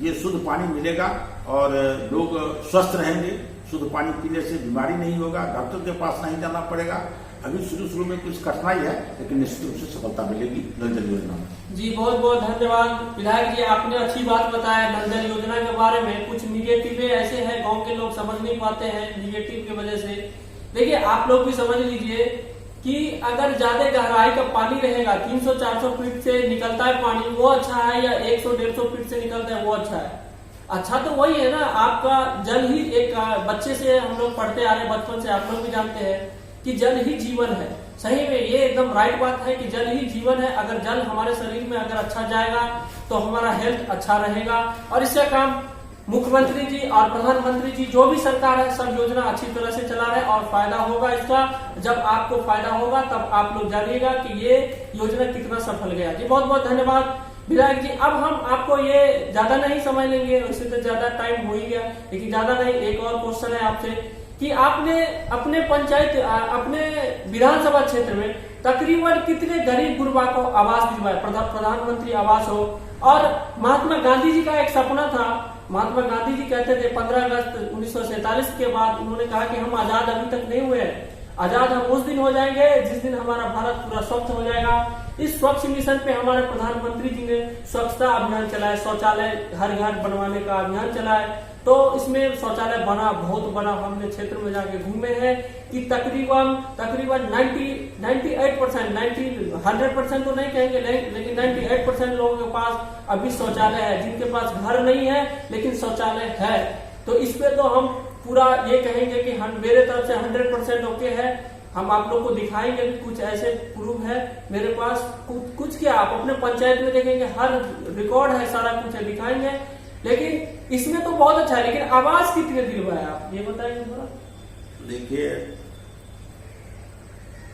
ये शुद्ध पानी मिलेगा और लोग स्वस्थ रहेंगे, शुद्ध पानी पीने से बीमारी नहीं होगा, डॉक्टर के पास नहीं जाना पड़ेगा। अभी शुरू में कुछ कठिनाई है, लेकिन निश्चित रूप से सफलता मिलेगी नल जल योजना में। जी बहुत बहुत धन्यवाद विधायक जी, आपने अच्छी बात बताया नल जल योजना के बारे में। कुछ निगेटिव ऐसे हैं, गांव के लोग समझ नहीं पाते हैं निगेटिव की वजह से। देखिए आप लोग भी समझ लीजिए कि अगर ज्यादा गहराई का पानी रहेगा, 300-400 फीट से निकलता है पानी, वो अच्छा है, या 100-150 फीट से निकलता है वो अच्छा है? अच्छा तो वही है ना, आपका जल ही एक बच्चे से हम लोग पढ़ते आ रहे हैं, बचपन से आप लोग भी जानते हैं कि जल ही जीवन है। सही में ये एकदम राइट बात है कि जल ही जीवन है। अगर जल हमारे शरीर में अगर अच्छा जाएगा तो हमारा हेल्थ अच्छा रहेगा। और इसका काम मुख्यमंत्री जी और प्रधानमंत्री जी जो भी सरकार है सब योजना अच्छी तरह से चला रहे हैं और फायदा होगा इसका। जब आपको फायदा होगा तब आप लोग जानिएगा कि ये योजना कितना सफल गया। जी बहुत बहुत धन्यवाद विधायक जी। अब हम आपको ये ज्यादा नहीं समझ लेंगे, उससे तो ज्यादा टाइम हो ही गया, लेकिन ज्यादा नहीं, एक और क्वेश्चन है आपसे कि आपने अपने पंचायत, अपने विधानसभा क्षेत्र में तकरीबन कितने गरीब गुरबा को आवास दिलवाए? प्रधानमंत्री आवास हो, और महात्मा गांधी जी का एक सपना था, महात्मा गांधी जी कहते थे 15 अगस्त 1947 के बाद उन्होंने कहा कि हम आजाद अभी तक नहीं हुए हैं, आजाद हम उस दिन हो जाएंगे जिस दिन हमारा भारत पूरा स्वच्छ हो जाएगा। इस स्वच्छ मिशन पे हमारे प्रधानमंत्री जी ने स्वच्छता अभियान चलाया, शौचालय हर घर बनवाने का अभियान चलाया। तो इसमें शौचालय बना, बहुत बना, हमने क्षेत्र में जाके घूमे हैं कि तकरीबन 98%, 100% तो नहीं कहेंगे, लेकिन 98% लोगों के पास अभी शौचालय है, जिनके पास घर नहीं है लेकिन शौचालय है। तो इस पे तो हम पूरा ये कहेंगे कि हम मेरे तरफ से 100% ओके है। हम आप लोग को दिखाएंगे कि कुछ ऐसे प्रूफ है मेरे पास, कुछ क्या आप अपने पंचायत में देखेंगे, हर रिकॉर्ड है, सारा कुछ है, दिखाएंगे। लेकिन इसमें तो बहुत अच्छा है, लेकिन आवास कितने दिलवाए आप ये बताएंगे थोड़ा? देखिए,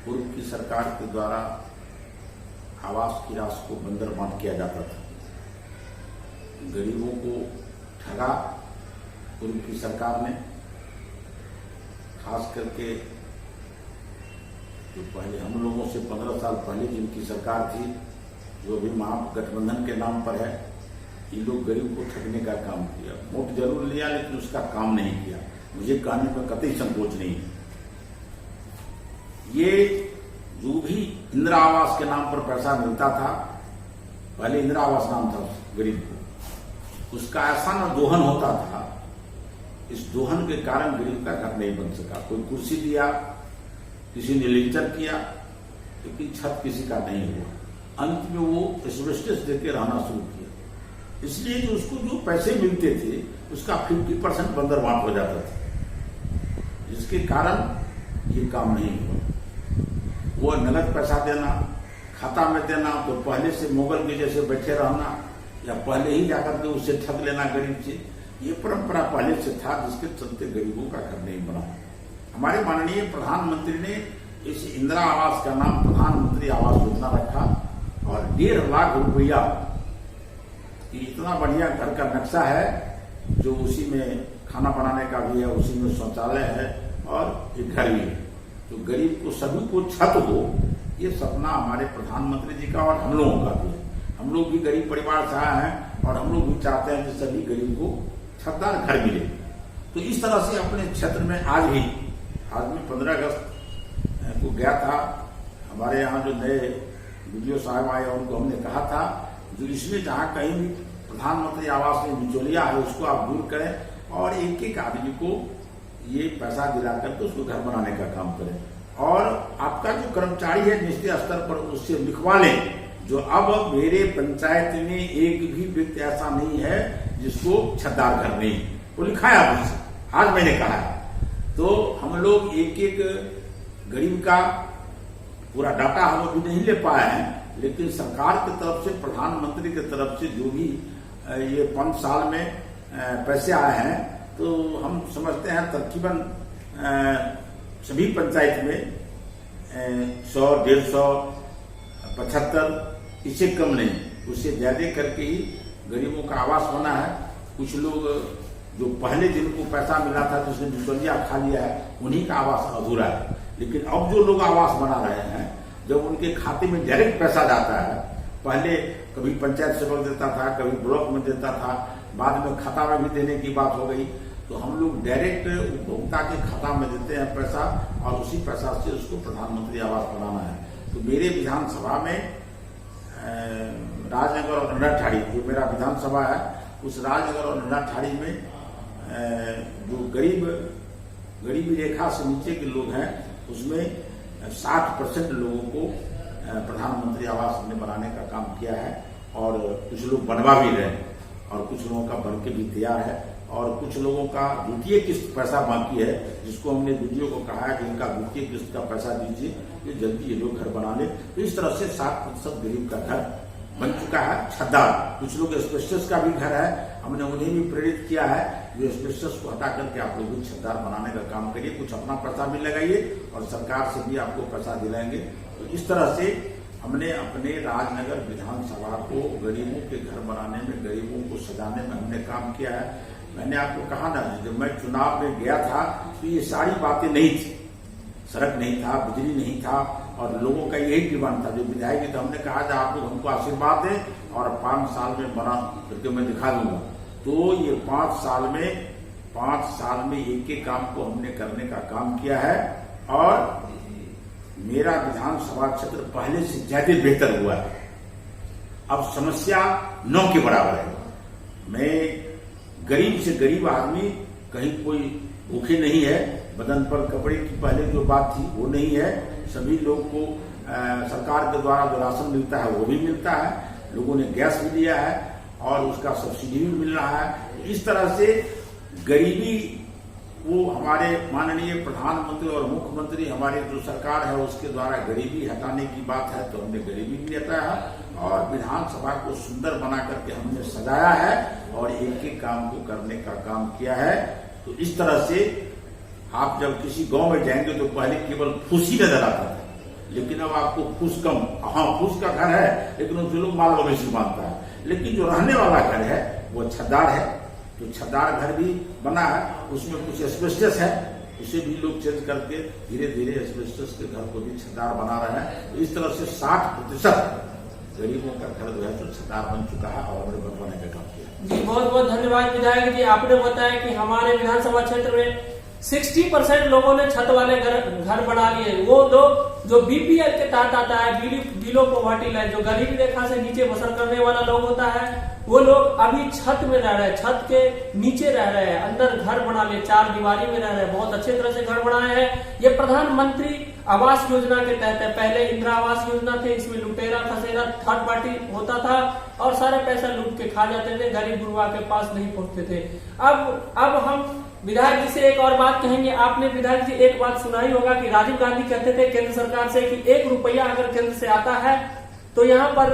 पूर्व की सरकार के द्वारा आवास की राशि को बंदरबांट किया जाता था, गरीबों को ठगा पूर्व की सरकार ने। खास करके जो पहले हम लोगों से 15 साल पहले जिनकी सरकार थी, जो भी महागठबंधन के नाम पर है, ये लोग गरीब को ठगने का काम किया। वोट जरूर लिया लेकिन उसका काम नहीं किया। मुझे कहने पर कतई संकोच नहीं है। ये जो भी इंदिरा आवास के नाम पर पैसा मिलता था, पहले इंदिरा आवास नाम था उस गरीब को, उसका ऐसा न दोहन होता था, इस दोहन के कारण गरीब का घर नहीं बन सका। कोई कुर्सी दिया, किसी ने लिंटर किया, लेकिन छत किसी का नहीं हुआ। अंत में वो एस्बेस्टस देके रहना शुरू किया, इसलिए जो उसको जो पैसे मिलते थे उसका 50% बंदरबांट हो जाता था, जिसके कारण ये काम नहीं हुआ। वो नगद पैसा देना, खाता में देना, तो पहले से मुगल के जैसे बैठे रहना या पहले ही जाकर के उससे ठग लेना गरीब से, ये परंपरा पहले से था, जिसके चलते गरीबों का घर नहीं बना। हमारे माननीय प्रधानमंत्री ने इस इंदिरा आवास का नाम प्रधानमंत्री आवास योजना रखा और 1.5 लाख रुपया, इतना बढ़िया घर का नक्शा है, जो उसी में खाना बनाने का भी है, उसी में शौचालय है और एक घर भी है। तो गरीब को सभी को छत हो, ये सपना हमारे प्रधानमंत्री जी का और हम लोगों का भी है। हम लोग भी गरीब परिवार से आए हैं और हम लोग भी चाहते हैं कि सभी गरीब को छतदार घर मिले। तो इस तरह से अपने क्षेत्र में आज भी 15 अगस्त को गया था, हमारे यहाँ जो नए वीडियो साहब आए उनको हमने कहा था, जो इसमें जहाँ कहीं भी प्रधानमंत्री आवास में बिचौलिया है उसको आप दूर करें और एक एक आदमी को ये पैसा दिला करके उसको घर बनाने का काम करें। और आपका जो कर्मचारी है निचले स्तर पर, उससे लिखवा लें, जो अब मेरे पंचायत में एक भी व्यक्ति ऐसा नहीं है जिसको छतदार घर नहीं, वो लिखाया मुझसे, आज मैंने कहा है। तो हम लोग एक एक गरीब का पूरा डाटा हम अभी नहीं ले पाए हैं, लेकिन सरकार की तरफ से, प्रधानमंत्री की तरफ से जो भी ये 5 साल में पैसे आए हैं, तो हम समझते हैं तकरीबन सभी पंचायत में 100, 150, 75, इससे कम नहीं, उससे ज्यादा करके ही गरीबों का आवास बना है। कुछ लोग जो पहले जिनको पैसा मिला था, जिसने बिचौलिया खा लिया है, उन्हीं का आवास अधूरा है। लेकिन अब जो लोग आवास बना रहे हैं, जब उनके खाते में डायरेक्ट पैसा जाता है, पहले कभी पंचायत सेवक देता था, कभी ब्लॉक में देता था, बाद में खाता में भी देने की बात हो गई, तो हम लोग डायरेक्ट उपभोक्ता के खाता में देते हैं पैसा और उसी पैसा से उसको प्रधानमंत्री आवास बनाना है। तो मेरे विधानसभा में राजनगर और नंडाठाड़ी, जो मेरा विधानसभा है, उस राजनगर और नंडाठाड़ी में जो गरीबी रेखा से नीचे के लोग हैं, उसमें 60% लोगों को प्रधानमंत्री आवास हमने बनाने का काम किया है और कुछ लोग बनवा भी रहे हैं और कुछ लोगों का बन के भी तैयार है और कुछ लोगों का द्वितीय किस्त पैसा बाकी है, जिसको हमने वीडियो को कहा है कि इनका द्वितीय किस्त का पैसा दीजिए, ये जल्दी ये लोग घर बना ले। तो इस तरह से 60% गरीब का घर बन चुका है छतदार। कुछ लोग एस्बेस्टस का भी घर है, हमने उन्हें भी प्रेरित किया है, जो एस्बेस्टस को हटा करके आप लोग भी छतदार बनाने का काम करिए, कुछ अपना पैसा भी लगाइए और सरकार से भी आपको पैसा दिलाएंगे। तो इस तरह से हमने अपने राजनगर विधानसभा को गरीबों के घर बनाने में, गरीबों को सजाने में हमने काम किया है। मैंने आपको कहा ना, जब मैं चुनाव में गया था तो ये सारी बातें नहीं थी, सड़क नहीं था, बिजली नहीं था और लोगों का यही डिमांड था। जो विधायक जी, तो हमने कहा था आप लोग हमको आशीर्वाद दें और 5 साल में बना करके मैं दिखा दूंगा। तो ये 5 साल में एक एक काम को हमने करने का काम किया है और मेरा विधानसभा क्षेत्र पहले से ज्यादा बेहतर हुआ है। अब समस्या 9 के बराबर है। मैं गरीब से गरीब आदमी, कहीं कोई भूखे नहीं है, बदन पर कपड़े की पहले जो बात थी वो नहीं है। सभी लोग को सरकार के द्वारा जो राशन मिलता है वो भी मिलता है, लोगों ने गैस भी लिया है और उसका सब्सिडी भी मिल रहा है। इस तरह से गरीबी, वो हमारे माननीय प्रधानमंत्री और मुख्यमंत्री, हमारी जो सरकार है उसके द्वारा गरीबी हटाने की बात है, तो हमने गरीबी भी हटाया और विधानसभा को सुंदर बना करके हमने सजाया है और एक एक काम को करने का काम किया है। तो इस तरह से आप जब किसी गांव में जाएंगे तो पहले केवल फूस ही नजर आता था, लेकिन अब आपको फूस कम, हाँ फूस का घर है लेकिन उसमें लोग माल मवेशी बांधता है, लेकिन जो रहने वाला घर है वो छतदार है। तो छतदार घर भी बना है, उसमें कुछ एस्बेस्टस है, उसे भी लोग चेंज करके धीरे धीरे एस्बेस्टस के घर को भी छतदार बना रहे हैं। तो इस तरह से 60% गरीबों का घर जो है तो छतदार बन चुका है और हमने बनवाने का काम किया। जी बहुत बहुत धन्यवाद विधायक जी। आपने बताया कि हमारे विधानसभा क्षेत्र में 60% लोगों ने छत वाले घर बना लिए। वो लोग जो बीपीएल के तहत आता है, बिलो पॉवर्टी लाइन, जो गरीबी रेखा से नीचे बसर करने वाला लोग होता है, वो लोग अभी छत में रह रहे हैं, छत के नीचे रह रहे हैं, अंदर घर बना लिए, 4 दीवारी में रह रहे हैं, बहुत अच्छे तरह से घर बनाए हैं। ये प्रधानमंत्री आवास योजना के तहत है। पहले इंदिरा आवास योजना थे, इसमें लुटेरा खसेरा थर्ड पार्टी होता था और सारे पैसा लूट के खा जाते थे, गरीब गुरबा के पास नहीं पहुंचते थे। अब हम विधायक जी से एक और बात कहेंगे। आपने विधायक जी एक बात सुना ही होगा कि राजीव गांधी कहते थे केंद्र सरकार से कि 1 रुपया अगर केंद्र से आता है तो यहाँ पर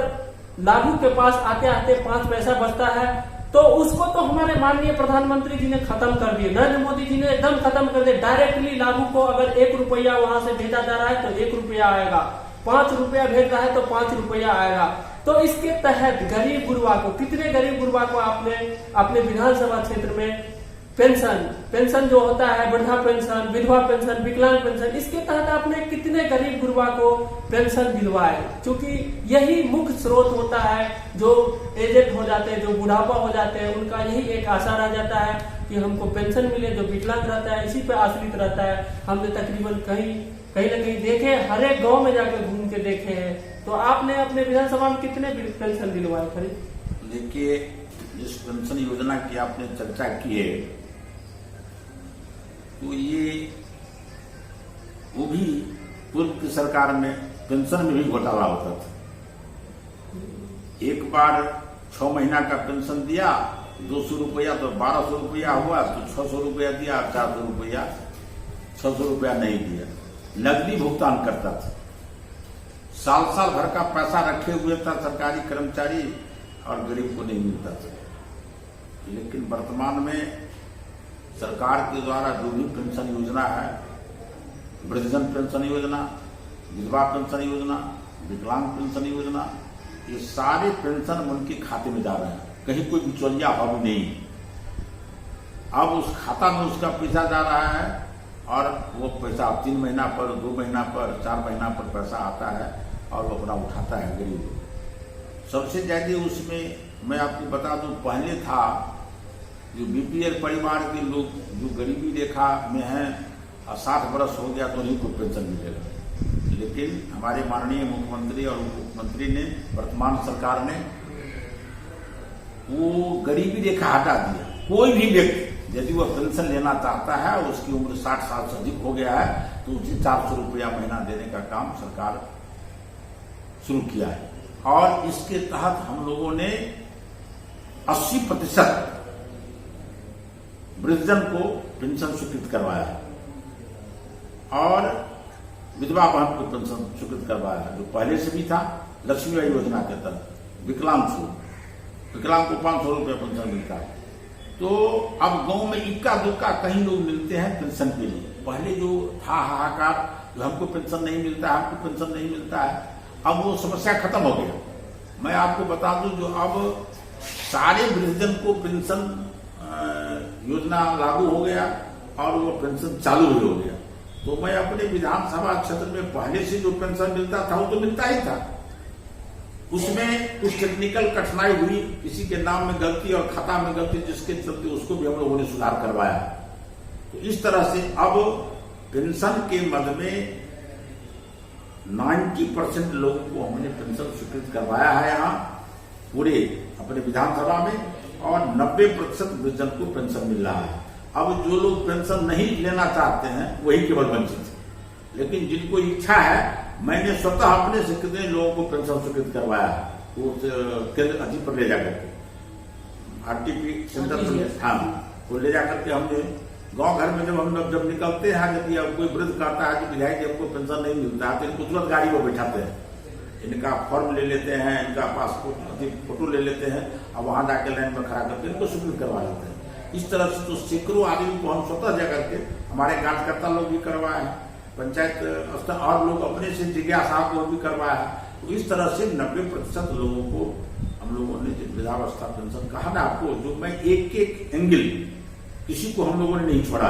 लागू के पास आते आते 5 पैसा बचता है, तो उसको तो हमारे माननीय प्रधानमंत्री जी ने खत्म कर दिए। नरेंद्र मोदी जी ने एकदम खत्म कर दिया। डायरेक्टली लागू को अगर 1 रुपया वहां से भेजा जा रहा है तो 1 रुपया आएगा, 5 रुपया भेज रहा है तो 5 रुपया आएगा। तो इसके तहत गरीब गुरबा को, कितने गरीब गुरबा को आपने अपने विधानसभा क्षेत्र में पेंशन जो होता है, वृद्धा पेंशन, विधवा पेंशन, विकलांग पेंशन, इसके तहत आपने कितने गरीब गुरबा को पेंशन दिलवाए? क्योंकि यही मुख्य स्रोत होता है। जो एजेड हो जाते हैं, जो बुढ़ापा हो जाते हैं, उनका यही एक आशा रह जाता है कि हमको पेंशन मिले। जो विकलांग रहता है इसी पे आश्रित रहता है। हमने तकरीबन कहीं न कहीं देखे, हर एक गाँव में जाकर घूम के देखे हैं। तो आपने अपने विधानसभा में कितने पेंशन दिलवाए? खरीद देखिए, जिस पेंशन योजना की आपने चर्चा की है, तो ये वो भी पूर्व की सरकार में पेंशन में भी घोटाला होता था। एक बार 6 महीना का पेंशन दिया, 200 रुपया, तो 1200 रुपया हुआ, तो 600 रुपया दिया, 400 रुपया, 600 रुपया नहीं दिया। नकदी भुगतान करता था, साल भर का पैसा रखे हुए था सरकारी कर्मचारी, और गरीब को नहीं मिलता था। लेकिन वर्तमान में सरकार के द्वारा जो भी पेंशन योजना है, वृद्धजन पेंशन योजना, विधवा पेंशन योजना, विकलांग पेंशन योजना, ये सारे पेंशन उनके खाते में जा रहे हैं। कहीं कोई बिचौलिया हो भी नहीं। अब उस खाता में उसका पैसा जा रहा है, और वो पैसा 3 महीना पर, 2 महीना पर, 4 महीना पर पैसा आता है, और वो अपना उठाता है गरीब। सबसे ज्यादा उसमें मैं आपको बता दूं, पहले था जो बीपीएल परिवार के लोग जो गरीबी रेखा में हैं, 60 बरस हो गया तो उन्हीं को पेंशन मिलेगा। लेकिन हमारे माननीय मुख्यमंत्री और उप मुख्यमंत्री ने, वर्तमान सरकार ने, वो गरीबी रेखा हटा दिया। कोई भी व्यक्ति यदि वह पेंशन लेना चाहता है, उसकी उम्र 60 साल से अधिक हो गया है, तो उसे 400 रुपया महीना देने का काम सरकार शुरू किया है। और इसके तहत हम लोगों ने 80% वृद्धजन को पेंशन स्वीकृत करवाया है, और विधवा बहन को पेंशन स्वीकृत करवाया है, जो पहले से भी था लक्ष्मी बाई योजना के तहत। विकलांग को 500 रुपया पेंशन मिलता है। तो अब गांव में इक्का दुक्का कहीं लोग मिलते हैं पेंशन के लिए। पहले जो था हाहाकार, जो हमको पेंशन नहीं मिलता है, हमको पेंशन नहीं मिलता है, अब वो समस्या खत्म हो गया। मैं आपको बता दूं, जो अब सारे वृद्धजन को पेंशन योजना लागू हो गया, और वो पेंशन चालू भी हो गया। तो मैं अपने विधानसभा क्षेत्र में पहले से जो पेंशन मिलता था वो तो मिलता ही था। उसमें कुछ टेक्निकल कठिनाई हुई, किसी के नाम में गलती और खाता में गलती, जिसके चलते उसको भी हम लोगों ने सुधार करवाया। तो इस तरह से अब पेंशन के मद में 90% लोगों को हमने पेंशन स्वीकृत करवाया है यहाँ पूरे अपने विधानसभा में, और 90% वृद्धजन को पेंशन मिल रहा है। अब जो लोग पेंशन नहीं लेना चाहते हैं वही केवल वंचित है। लेकिन जिनको इच्छा है, मैंने स्वतः अपने से कितने लोगों को पेंशन स्वीकृत करवाया है, वो केंद्र अधिक पर ले जाकर के आरटीपी सेंटर पर वो ले जाकर के हमने गांव घर में जब निकलते हैं, यदि अब कोई वृद्ध कहता है कि विधायक जी हमको पेंशन नहीं मिलता है, तो इनको तुरंत गाड़ी पर बैठाते हैं, इनका फॉर्म ले लेते हैं, इनका पासपोर्ट फोटो ले लेते हैं, और वहां जाके लाइन में खड़ा करके इनको स्वीकृत करवा लेते हैं। इस तरह से तो सैकड़ों आदमी को हम स्वतः जाकर के, हमारे कार्यकर्ता लोग भी करवाए हैं, पंचायत स्तर और लोग अपने से जिज्ञासा को भी करवाया है। तो इस तरह से 90% लोगों को हम लोगों ने वृद्धावस्था पेंशन कहा ना आपको, जो मैं एक एंगल किसी को हम लोगों ने नहीं छोड़ा।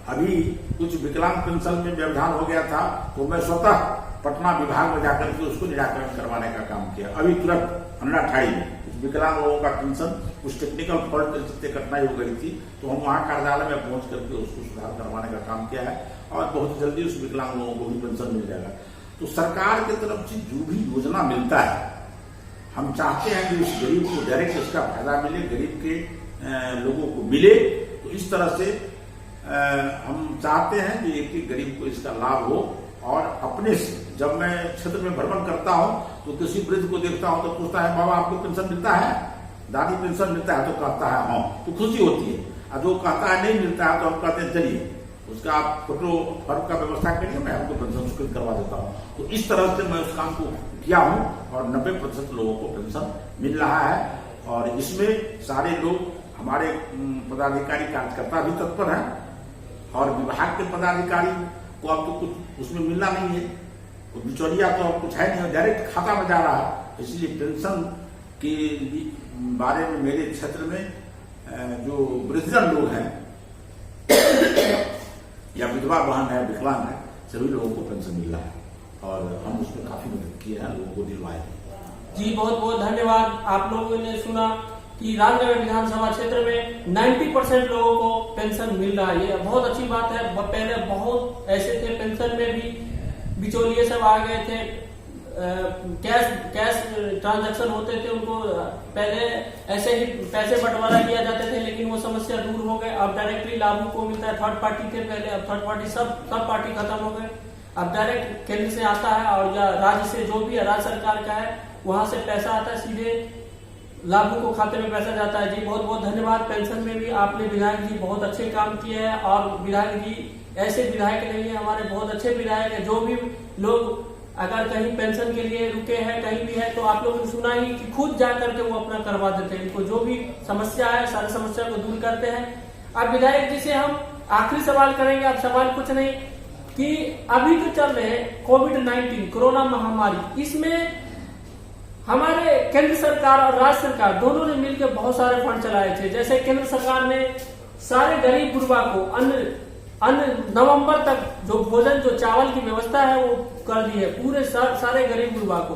अभी कुछ विकलांग पेंशन में व्यवधान हो गया था, तो मैं स्वतः पटना विभाग में जाकर के उसको निराकरण करवाने का काम किया। अभी तुरंत 18 में विकलांग लोगों का पेंशन कुछ टेक्निकल फॉल्ट के चलते कठिनाई हो गई थी, तो हम वहाँ कार्यालय में पहुंच करके उसको सुधार करवाने का काम किया है और बहुत जल्दी उस विकलांग लोगों को भी पेंशन मिल जाएगा। तो सरकार की तरफ से जो भी योजना मिलता है, हम चाहते हैं कि उस गरीब को डायरेक्ट इसका फायदा मिले, गरीब के लोगों को मिले। तो इस तरह से हम चाहते हैं कि एक एक गरीब को इसका लाभ हो। और अपने से जब मैं क्षेत्र में भ्रमण करता हूं तो किसी वृद्ध को देखता हूं तो पूछता है, बाबा आपको पेंशन मिलता है, दादी पेंशन मिलता है, तो कहता है हाँ, तो खुशी होती है। और जो कहता है नहीं मिलता है तो हम कहते हैं चलिए उसका आप फोटो फॉर्म का व्यवस्था करिए, मैं आपको पेंशन स्वीकृत करवा देता हूँ। तो इस तरह से मैं उस काम को किया हूँ और 90% लोगों को पेंशन मिल रहा है। और इसमें सारे लोग हमारे पदाधिकारी कार्यकर्ता भी तत्पर हैं और विभाग के पदाधिकारी को अब तो कुछ उसमें मिलना नहीं है, तो बिचौलिया तो अब कुछ है नहीं, डायरेक्ट खाता में जा रहा है। इसलिए पेंशन के बारे में मेरे क्षेत्र में जो वृद्धजन लोग हैं या विधवा बहन है, विकलांग है, सभी लोगों को पेंशन मिल रहा है और हम उसमें काफी मदद किए हैं, लोगों को दिलवाए। जी बहुत बहुत धन्यवाद। आप लोगों ने सुना कि राजनगर विधानसभा क्षेत्र में 90% लोगों को पेंशन मिल रहा है, ये बहुत अच्छी बात है। पहले बहुत ऐसे थे पेंशन में भी बिचौलिए सब आ गए थे, कैश ट्रांजैक्शन होते थे, उनको पहले ऐसे ही पैसे बंटवारा किया जाते थे, लेकिन वो समस्या दूर हो गए। अब डायरेक्टली लाभों को मिलता है। थर्ड पार्टी थे पहले, अब थर्ड पार्टी सब पार्टी खत्म हो गए। अब डायरेक्ट केंद्र से आता है और या राज्य से, जो भी है राज्य सरकार का है, वहां से पैसा आता है, सीधे लाभों को खाते में पैसा जाता है। जी बहुत बहुत धन्यवाद। पेंशन में भी आपने विधायक जी बहुत अच्छे काम किए हैं और विधायक जी ऐसे विधायक नहीं है, हमारे बहुत अच्छे विधायक है। जो भी लोग अगर कहीं पेंशन के लिए रुके हैं कहीं भी है, तो आप लोगों ने सुना ही कि खुद जा करके वो अपना करवा देते हैं। इनको जो भी समस्या है सारी समस्या को दूर करते हैं। अब विधायक जी से हम आखिरी सवाल करेंगे। अब सवाल कुछ नहीं कि अभी जो चल रहे कोविड-19 कोरोना महामारी, इसमें हमारे केंद्र सरकार और राज्य सरकार दोनों ने मिलकर बहुत सारे फंड चलाए थे। जैसे केंद्र सरकार ने सारे गरीब गुरबा को अन्न नवंबर तक जो भोजन, जो चावल की व्यवस्था है वो कर दी है पूरे सारे गरीब गुरबा को।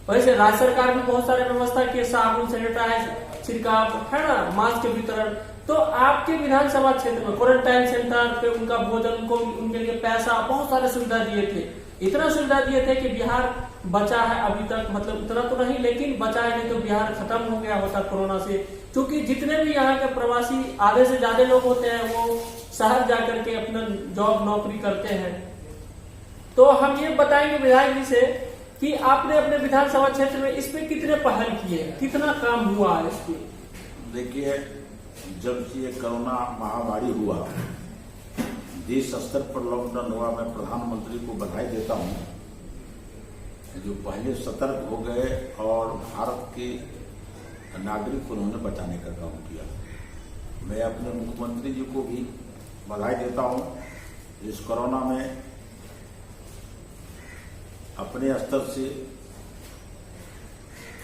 वैसे राज्य सरकार भी बहुत सारे व्यवस्था की, साबुन, सैनिटाइज छिड़काव है ना, मास्क के वितरण। तो आपके विधानसभा क्षेत्र में क्वारंटाइन सेंटर पे उनका भोजन, उनको उनके लिए पैसा, बहुत सारे सुविधा दिए थे। इतना सुविधा दिए थे कि बिहार बचा है अभी तक, मतलब इतना तो नहीं लेकिन बचा है, नहीं तो बिहार खत्म हो गया होता कोरोना से। क्योंकि जितने भी यहाँ के प्रवासी आधे से ज्यादा लोग होते हैं वो शहर जाकर के अपना जॉब नौकरी करते हैं। तो हम ये बताएंगे विधायक जी से कि आपने अपने विधानसभा क्षेत्र में इस पे कितने पहल किए, कितना काम हुआ है इस पे? देखिए, जब से ये कोरोना महामारी हुआ, देश स्तर पर लॉकडाउन हुआ, मैं प्रधानमंत्री को बधाई देता हूं जो पहले सतर्क हो गए और भारत के नागरिक को उन्होंने बचाने का काम किया। मैं अपने मुख्यमंत्री जी को भी बधाई देता हूं, इस कोरोना में अपने स्तर से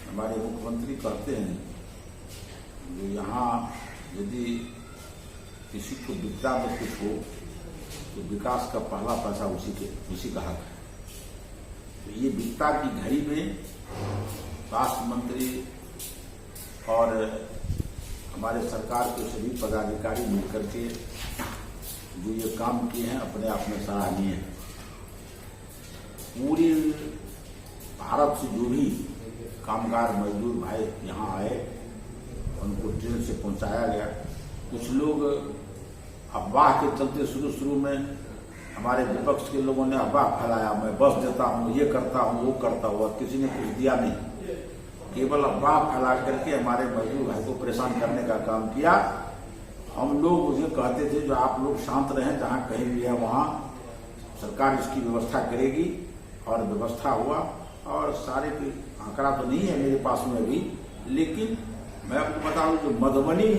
हमारे मुख्यमंत्री कहते हैं जो यहाँ यदि किसी को विपदा में कुछ हो तो विकास का पहला पैसा उसी का हक है। तो ये विपदा की घड़ी में स्वास्थ्य मंत्री और हमारे सरकार के सभी पदाधिकारी मिलकर के जो ये काम किए हैं अपने आप में सराहनीय है। पूरी भारत से जो भी कामगार मजदूर भाई यहाँ आए उनको ट्रेन से पहुंचाया गया। कुछ लोग अफवाह के चलते शुरू में हमारे विपक्ष के लोगों ने अफवाह फैलाया, मैं बस देता हूँ, ये करता हूँ, वो करता हूँ, किसी ने कुछ दिया नहीं। केवल अफवाह फैला करके हमारे मजदूर भाई को परेशान करने का काम किया। हम लोग उसे कहते थे जो आप लोग शांत रहें, जहाँ कहीं भी है वहाँ सरकार इसकी व्यवस्था करेगी और व्यवस्था हुआ। और सारे आंकड़ा तो नहीं है मेरे पास में अभी, लेकिन मैं आपको बता दूं जो मधुबनी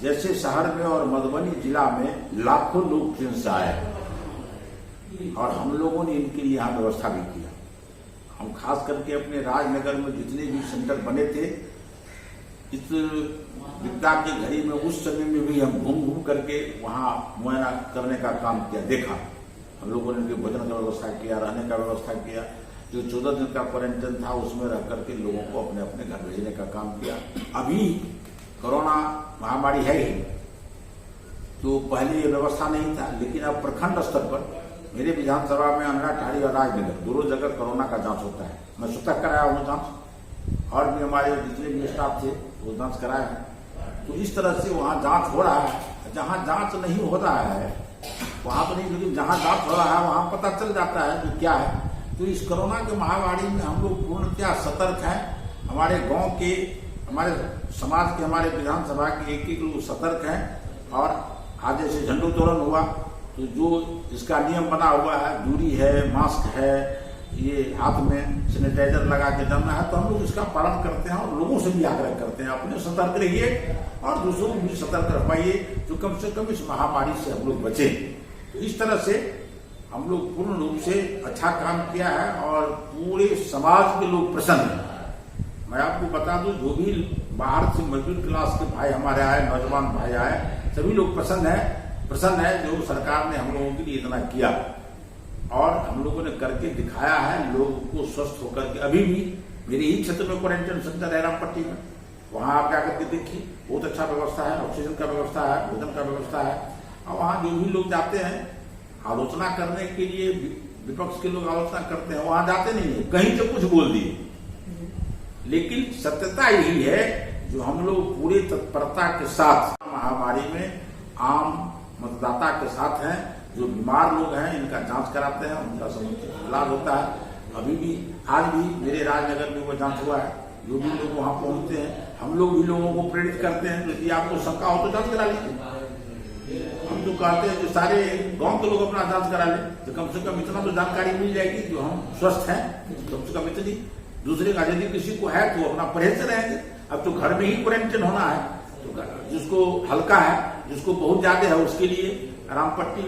जैसे शहर में और मधुबनी जिला में लाखों लोग ट्रेन से आए और हम लोगों ने इनके लिए यहाँ व्यवस्था भी किया। हम खास करके अपने राजनगर में जितने भी सेंटर बने थे, इस विपदा की घड़ी में उस समय में भी हम घूम करके वहाँ मुआयना करने का काम किया, देखा। हम लोगों ने उनके भोजन का व्यवस्था किया, रहने का व्यवस्था किया। जो 14 दिन का क्वारंटाइन था उसमें रह करके लोगों को अपने अपने घर भेजने का काम किया। अभी कोरोना महामारी है ही, तो पहले ये व्यवस्था नहीं था, लेकिन अब प्रखंड स्तर पर मेरे विधानसभा में अंडा ठाड़ी और राजनगर दोनों जगह कोरोना का जांच होता है। मैं स्वतः कराया हूँ जांच, और भी हमारे जितने भी स्टाफ थे वो जांच कराए हैं। तो इस तरह से वहाँ जांच हो रहा है। जहाँ जांच नहीं हो रहा है वहाँ तो नहीं, लेकिन जहाँ जांच हो रहा है वहाँ पता चल जाता है कि क्या है। तो इस कोरोना के महामारी में हम लोग पूर्णतया सतर्क हैं। हमारे गांव के, हमारे समाज के, हमारे विधानसभा के एक एक लोग सतर्क हैं। और आज जैसे झंडोत्तोलन हुआ तो जो इसका नियम बना हुआ है, दूरी है, मास्क है, ये हाथ में सैनिटाइजर लगा के जाना है, तो हम लोग इसका पालन करते हैं और लोगों से भी आग्रह करते हैं अपने सतर्क रहिए और दूसरों को भी सतर्क रह पाइए, तो कम से कम इस महामारी से हम लोग बचें। तो इस तरह से हम लोग पूर्ण रूप से अच्छा काम किया है और पूरे समाज के लोग प्रसन्न हैं। मैं आपको बता दूं, जो भी बाहर से मजदूर क्लास के भाई हमारे आए, नौजवान भाई आए, सभी लोग प्रसन्न है जो सरकार ने हम लोगों के लिए इतना किया और हम लोगों ने करके दिखाया है। लोगों को स्वस्थ होकर के, अभी भी मेरे ही क्षेत्र में क्वारंटाइन सेंटर है रामपट्टी में, वहां आप जाकर के देखिए, बहुत अच्छा व्यवस्था है, ऑक्सीजन का व्यवस्था है, भोजन का व्यवस्था है। और वहां जो भी लोग जाते हैं आलोचना करने के लिए, विपक्ष के लोग आलोचना करते हैं, वहां जाते नहीं है, कहीं से कुछ बोल दिए। लेकिन सत्यता यही है जो हम लोग पूरी तत्परता के साथ महामारी में आम मतदाता के साथ हैं। जो बीमार लोग हैं इनका जांच कराते हैं, उनका समुचित इलाज होता है। अभी भी, आज भी मेरे राजनगर में वो जांच हुआ है। जो भी लोग वहां पहुंचते हैं, हम लोग भी लोगों को प्रेरित करते हैं, यदि आपको शंका हो तो जांच करा लीजिए। हम तो कहते हैं कि सारे गांव के लोग अपना जांच करा लें, तो कम से कम इतना तो जानकारी मिल जाएगी जो हम स्वस्थ हैं, कम से कम इतनी। दूसरे का यदि किसी को है तो अपना परहेज से रहेंगे। अब तो घर में ही क्वारंटाइन होना है, तो जिसको हल्का है, जिसको बहुत ज्यादा है, उसके लिए रामपट्टी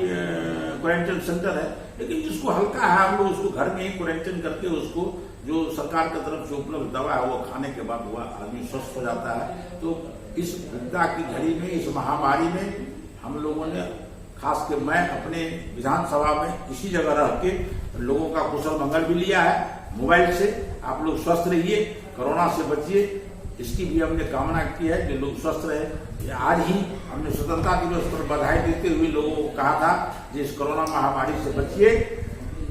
क्वारंटाइन सेंटर है। लेकिन जिसको हल्का है, हम लोग उसको घर में ही क्वारंटाइन करके उसको जो सरकार की तरफ से उपलब्ध दवा है वो खाने के बाद हुआ आदमी स्वस्थ हो जाता है। तो इस विपदा की घड़ी में, इस महामारी में हम लोगों ने, खास कर मैं अपने विधानसभा में इसी जगह रह के लोगों का कुशल मंगल भी लिया है मोबाइल से। आप लोग स्वस्थ रहिए, कोरोना से बचिए, इसकी भी हमने कामना की है कि लोग स्वस्थ रहे। आज ही हमने स्वतंत्रता दिवस पर बधाई देते हुए लोगों को कहा था कि इस कोरोना महामारी से बचिए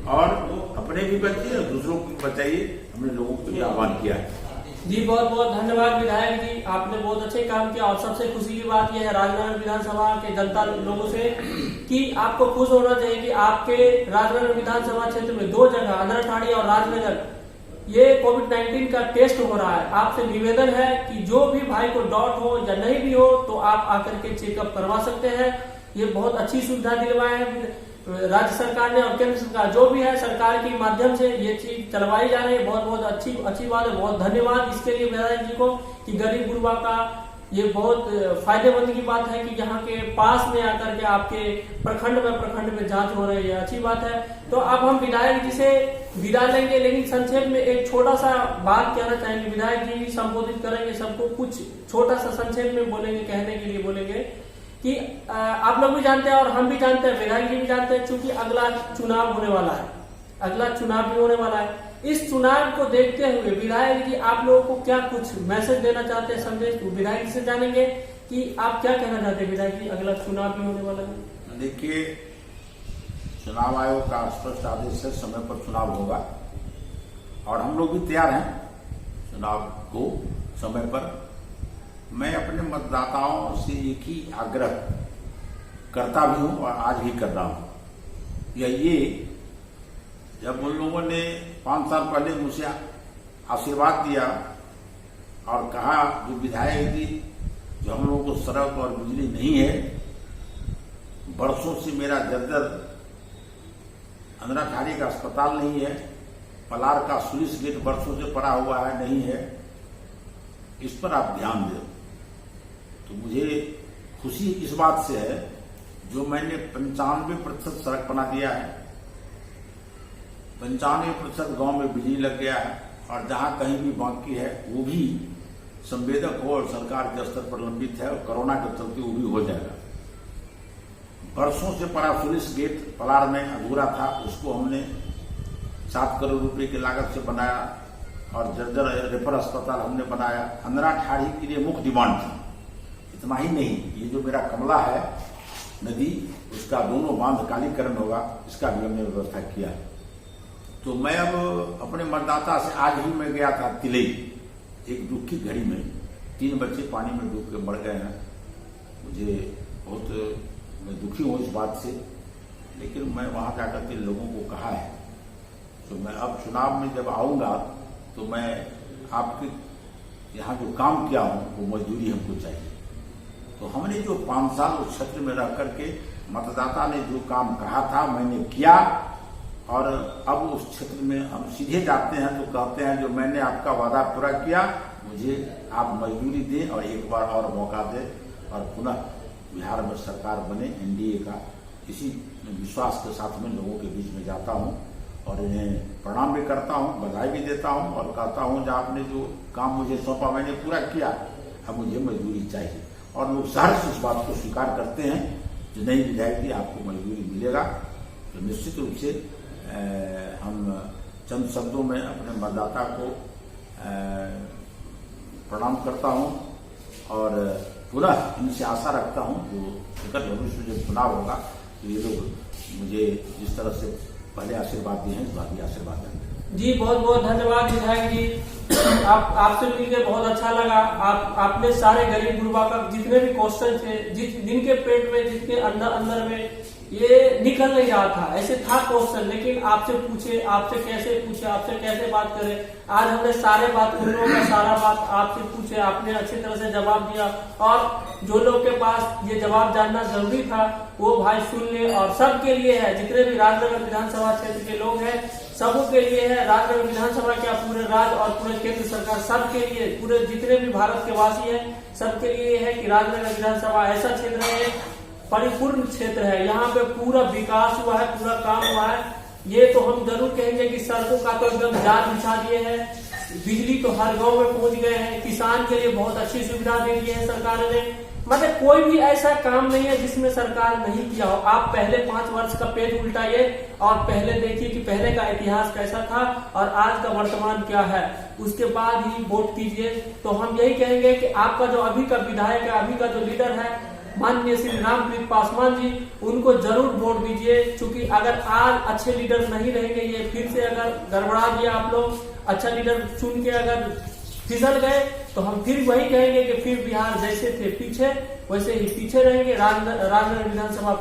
और अपने भी बचिए और दूसरों को बचाइए। हमने लोगों को आह्वान किया है। जी बहुत बहुत धन्यवाद विधायक जी, आपने बहुत अच्छे काम किया। और सबसे खुशी की बात यह है राजनगर विधानसभा के जनता लोगों से कि आपको खुश होना चाहिए कि आपके राजनगर विधानसभा क्षेत्र में 2 जगह, अंडा ठाड़ी और राजनगर, ये कोविड-19 का टेस्ट हो रहा है। आपसे निवेदन है कि जो भी भाई को डाउट हो या नहीं भी हो तो आप आकर के चेकअप करवा सकते हैं। ये बहुत अच्छी सुविधा दिलवाए है राज्य सरकार ने और केंद्र सरकार, जो भी है सरकार के माध्यम से ये चीज चलवाई जा रही है। बहुत बहुत अच्छी बात है। बहुत धन्यवाद इसके लिए विधायक जी को कि गरीब गुरबा का ये बहुत फायदेमंद की बात है कि यहाँ के पास में आकर के आपके प्रखंड में जांच हो रही है, अच्छी बात है। तो अब हम विधायक जी से विदा लेंगे, लेकिन संक्षेप में एक छोटा सा बात कहना चाहेंगे। विधायक जी भी संबोधित करेंगे सबको, कुछ छोटा सा संक्षेप में बोलेंगे, कहने के लिए बोलेंगे कि आप लोग भी जानते हैं और हम भी जानते हैं, विधायक जी भी जानते हैं, चूंकि अगला चुनाव होने वाला है, अगला चुनाव भी होने वाला है। इस चुनाव को देखते हुए विधायक जी आप लोगों को क्या कुछ मैसेज देना चाहते हैं, संदेश? तो विधायक जी से जानेंगे कि आप क्या कहना चाहते हैं विधायक जी, अगला चुनाव भी होने वाला है। देखिए, चुनाव आयोग का स्पष्ट आदेश है, समय पर चुनाव होगा और हम लोग भी तैयार हैं चुनाव को समय पर। मैं अपने मतदाताओं से एक ही आग्रह करता भी हूं और आज भी कर रहा हूं। ये जब उन लोगों ने 5 साल पहले मुझे आशीर्वाद दिया और कहा जो विधायक जी, जो हम लोगों को सड़क और बिजली नहीं है, बरसों से मेरा जर्जर अंदरा ठाड़ी का अस्पताल नहीं है, पलार का स्लूइस गेट बरसों से पड़ा हुआ है, नहीं है, इस पर आप ध्यान दें। तो मुझे खुशी इस बात से है जो मैंने 95% सड़क बना दिया है, 95% गांव में बिजली लग गया है और जहां कहीं भी बाकी है वो भी संवेदक हो और सरकार के स्तर पर लंबित है और कोरोना के चलते वो भी हो जाएगा। बरसों से पड़ा स्लूइस गेट पलार में अधूरा था, उसको हमने 7 करोड़ रुपए की लागत से बनाया और जर्जर रेफर अस्पताल हमने बनाया। अंदरा ठाड़ी के लिए मुख्य डिमांड थी। इतना ही नहीं, ये जो मेरा कमला है नदी, उसका दोनों बांध कालीकरण होगा, इसका भी हमने व्यवस्था किया। तो मैं अब अपने मतदाता से, आज ही मैं गया था तिलई, एक दुख की घड़ी में 3 बच्चे पानी में डूब के मर गए हैं। मुझे बहुत, मैं दुखी हूँ इस बात से, लेकिन मैं वहां जाकर के लोगों को कहा है, तो मैं अब चुनाव में जब आऊंगा तो मैं आपके यहाँ जो काम किया हूँ वो मजदूरी हमको चाहिए। तो हमने जो 5 साल उस क्षेत्र में रह करके मतदाता ने जो काम कहा था मैंने किया, और अब उस क्षेत्र में हम सीधे जाते हैं तो कहते हैं जो मैंने आपका वादा पूरा किया, मुझे आप मजदूरी दें और एक बार और मौका दें और पुनः बिहार में सरकार बने एनडीए का। इसी विश्वास के साथ में लोगों के बीच में जाता हूं और इन्हें प्रणाम भी करता हूं, बधाई भी देता हूं और कहता हूं जो आपने जो काम मुझे सौंपा मैंने पूरा किया, अब मुझे मजदूरी चाहिए। और लोग सहर्ष इस बात को स्वीकार करते हैं कि नहीं विधायक जी आपको मजदूरी मिलेगा। तो निश्चित रूप से हम चंद शब्दों में अपने मतदाता को प्रणाम करता हूं और पुनः इनसे आशा रखता हूं जो निकट भविष्य में जब चुनाव होगा तो ये लोग मुझे जिस तरह से पहले आशीर्वाद दिए हैं इस बार भी आशीर्वाद देंगे। जी बहुत बहुत धन्यवाद विधायक जी, आपसे मिलकर बहुत अच्छा लगा। आपने सारे गरीब गुरबा का जितने भी क्वेश्चन थे, जिनके पेट में, जिनके अंदर में ये निकल नहीं रहा था, ऐसे था क्वेश्चन, लेकिन आपसे पूछे, आपसे कैसे बात करें, आज हमने सारे बात का सारा बात आपसे पूछे, आपने अच्छी तरह से जवाब दिया। और जो लोग के पास ये जवाब जानना जरूरी था वो भाई सुन ले। और सबके लिए है, जितने भी राजनगर विधानसभा क्षेत्र के लोग हैं सबों के लिए है। राजनगर विधानसभा क्या पूरे राज्य और पूरे केंद्र सरकार सबके लिए, पूरे जितने भी भारत के वासी है सबके लिए है कि राजनगर विधानसभा ऐसा क्षेत्र है, परिपूर्ण क्षेत्र है, यहाँ पे पूरा विकास हुआ है, पूरा काम हुआ है। ये तो हम जरूर कहेंगे कि सड़कों का तो एकदम जाल बिछा दिए हैं, बिजली तो हर गांव में पहुंच गए हैं, किसान के लिए बहुत अच्छी सुविधा दे दी है सरकार ने। मतलब कोई भी ऐसा काम नहीं है जिसमें सरकार नहीं किया हो। आप पहले 5 वर्ष का पेज उल्टाइए और पहले देखिए कि पहले का इतिहास कैसा था और आज का वर्तमान क्या है, उसके बाद ही वोट कीजिए। तो हम यही कहेंगे कि आपका जो अभी का विधायक है, अभी का जो लीडर है माननीय श्री रामप्रीत पासवान जी, उनको जरूर वोट दीजिए। क्योंकि अगर आज अच्छे लीडर नहीं रहेंगे, ये फिर से अगर गड़बड़ा दिया आप लोग, अच्छा लीडर चुन के अगर फिसल गए तो हम फिर वही कहेंगे कि फिर बिहार जैसे थे पीछे वैसे ही पीछे रहेंगे, राजनगर विधानसभा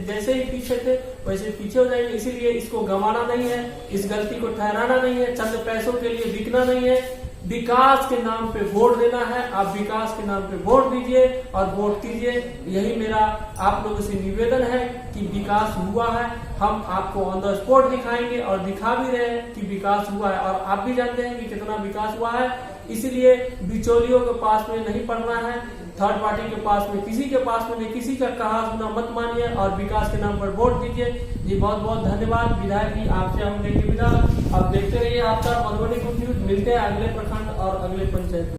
जैसे ही पीछे थे वैसे पीछे हो जाएंगे। इसीलिए इसको गंवाना नहीं है, इस गलती को ठहराना नहीं है, चंद पैसों के लिए बिकना नहीं है, विकास के नाम पे वोट देना है। आप विकास के नाम पे वोट दीजिए और वोट कीजिए। यही मेरा आप लोगों से निवेदन है कि विकास हुआ है, हम आपको ऑन द स्पॉट दिखाएंगे और दिखा भी रहे हैं कि विकास हुआ है। और आप भी जानते हैं कि कितना विकास हुआ है। इसलिए बिचौलियों के पास में नहीं पड़ना है, थर्ड पार्टी के पास में, किसी के पास में नहीं, किसी का कहा सुना मत मानिए और विकास के नाम पर वोट दीजिए। जी बहुत बहुत धन्यवाद विधायक जी, आपसे हम लेंगे विदा। अब देखते रहिए आपका मधुबनी न्यूज। मिलते हैं अगले प्रखंड और अगले पंचायत।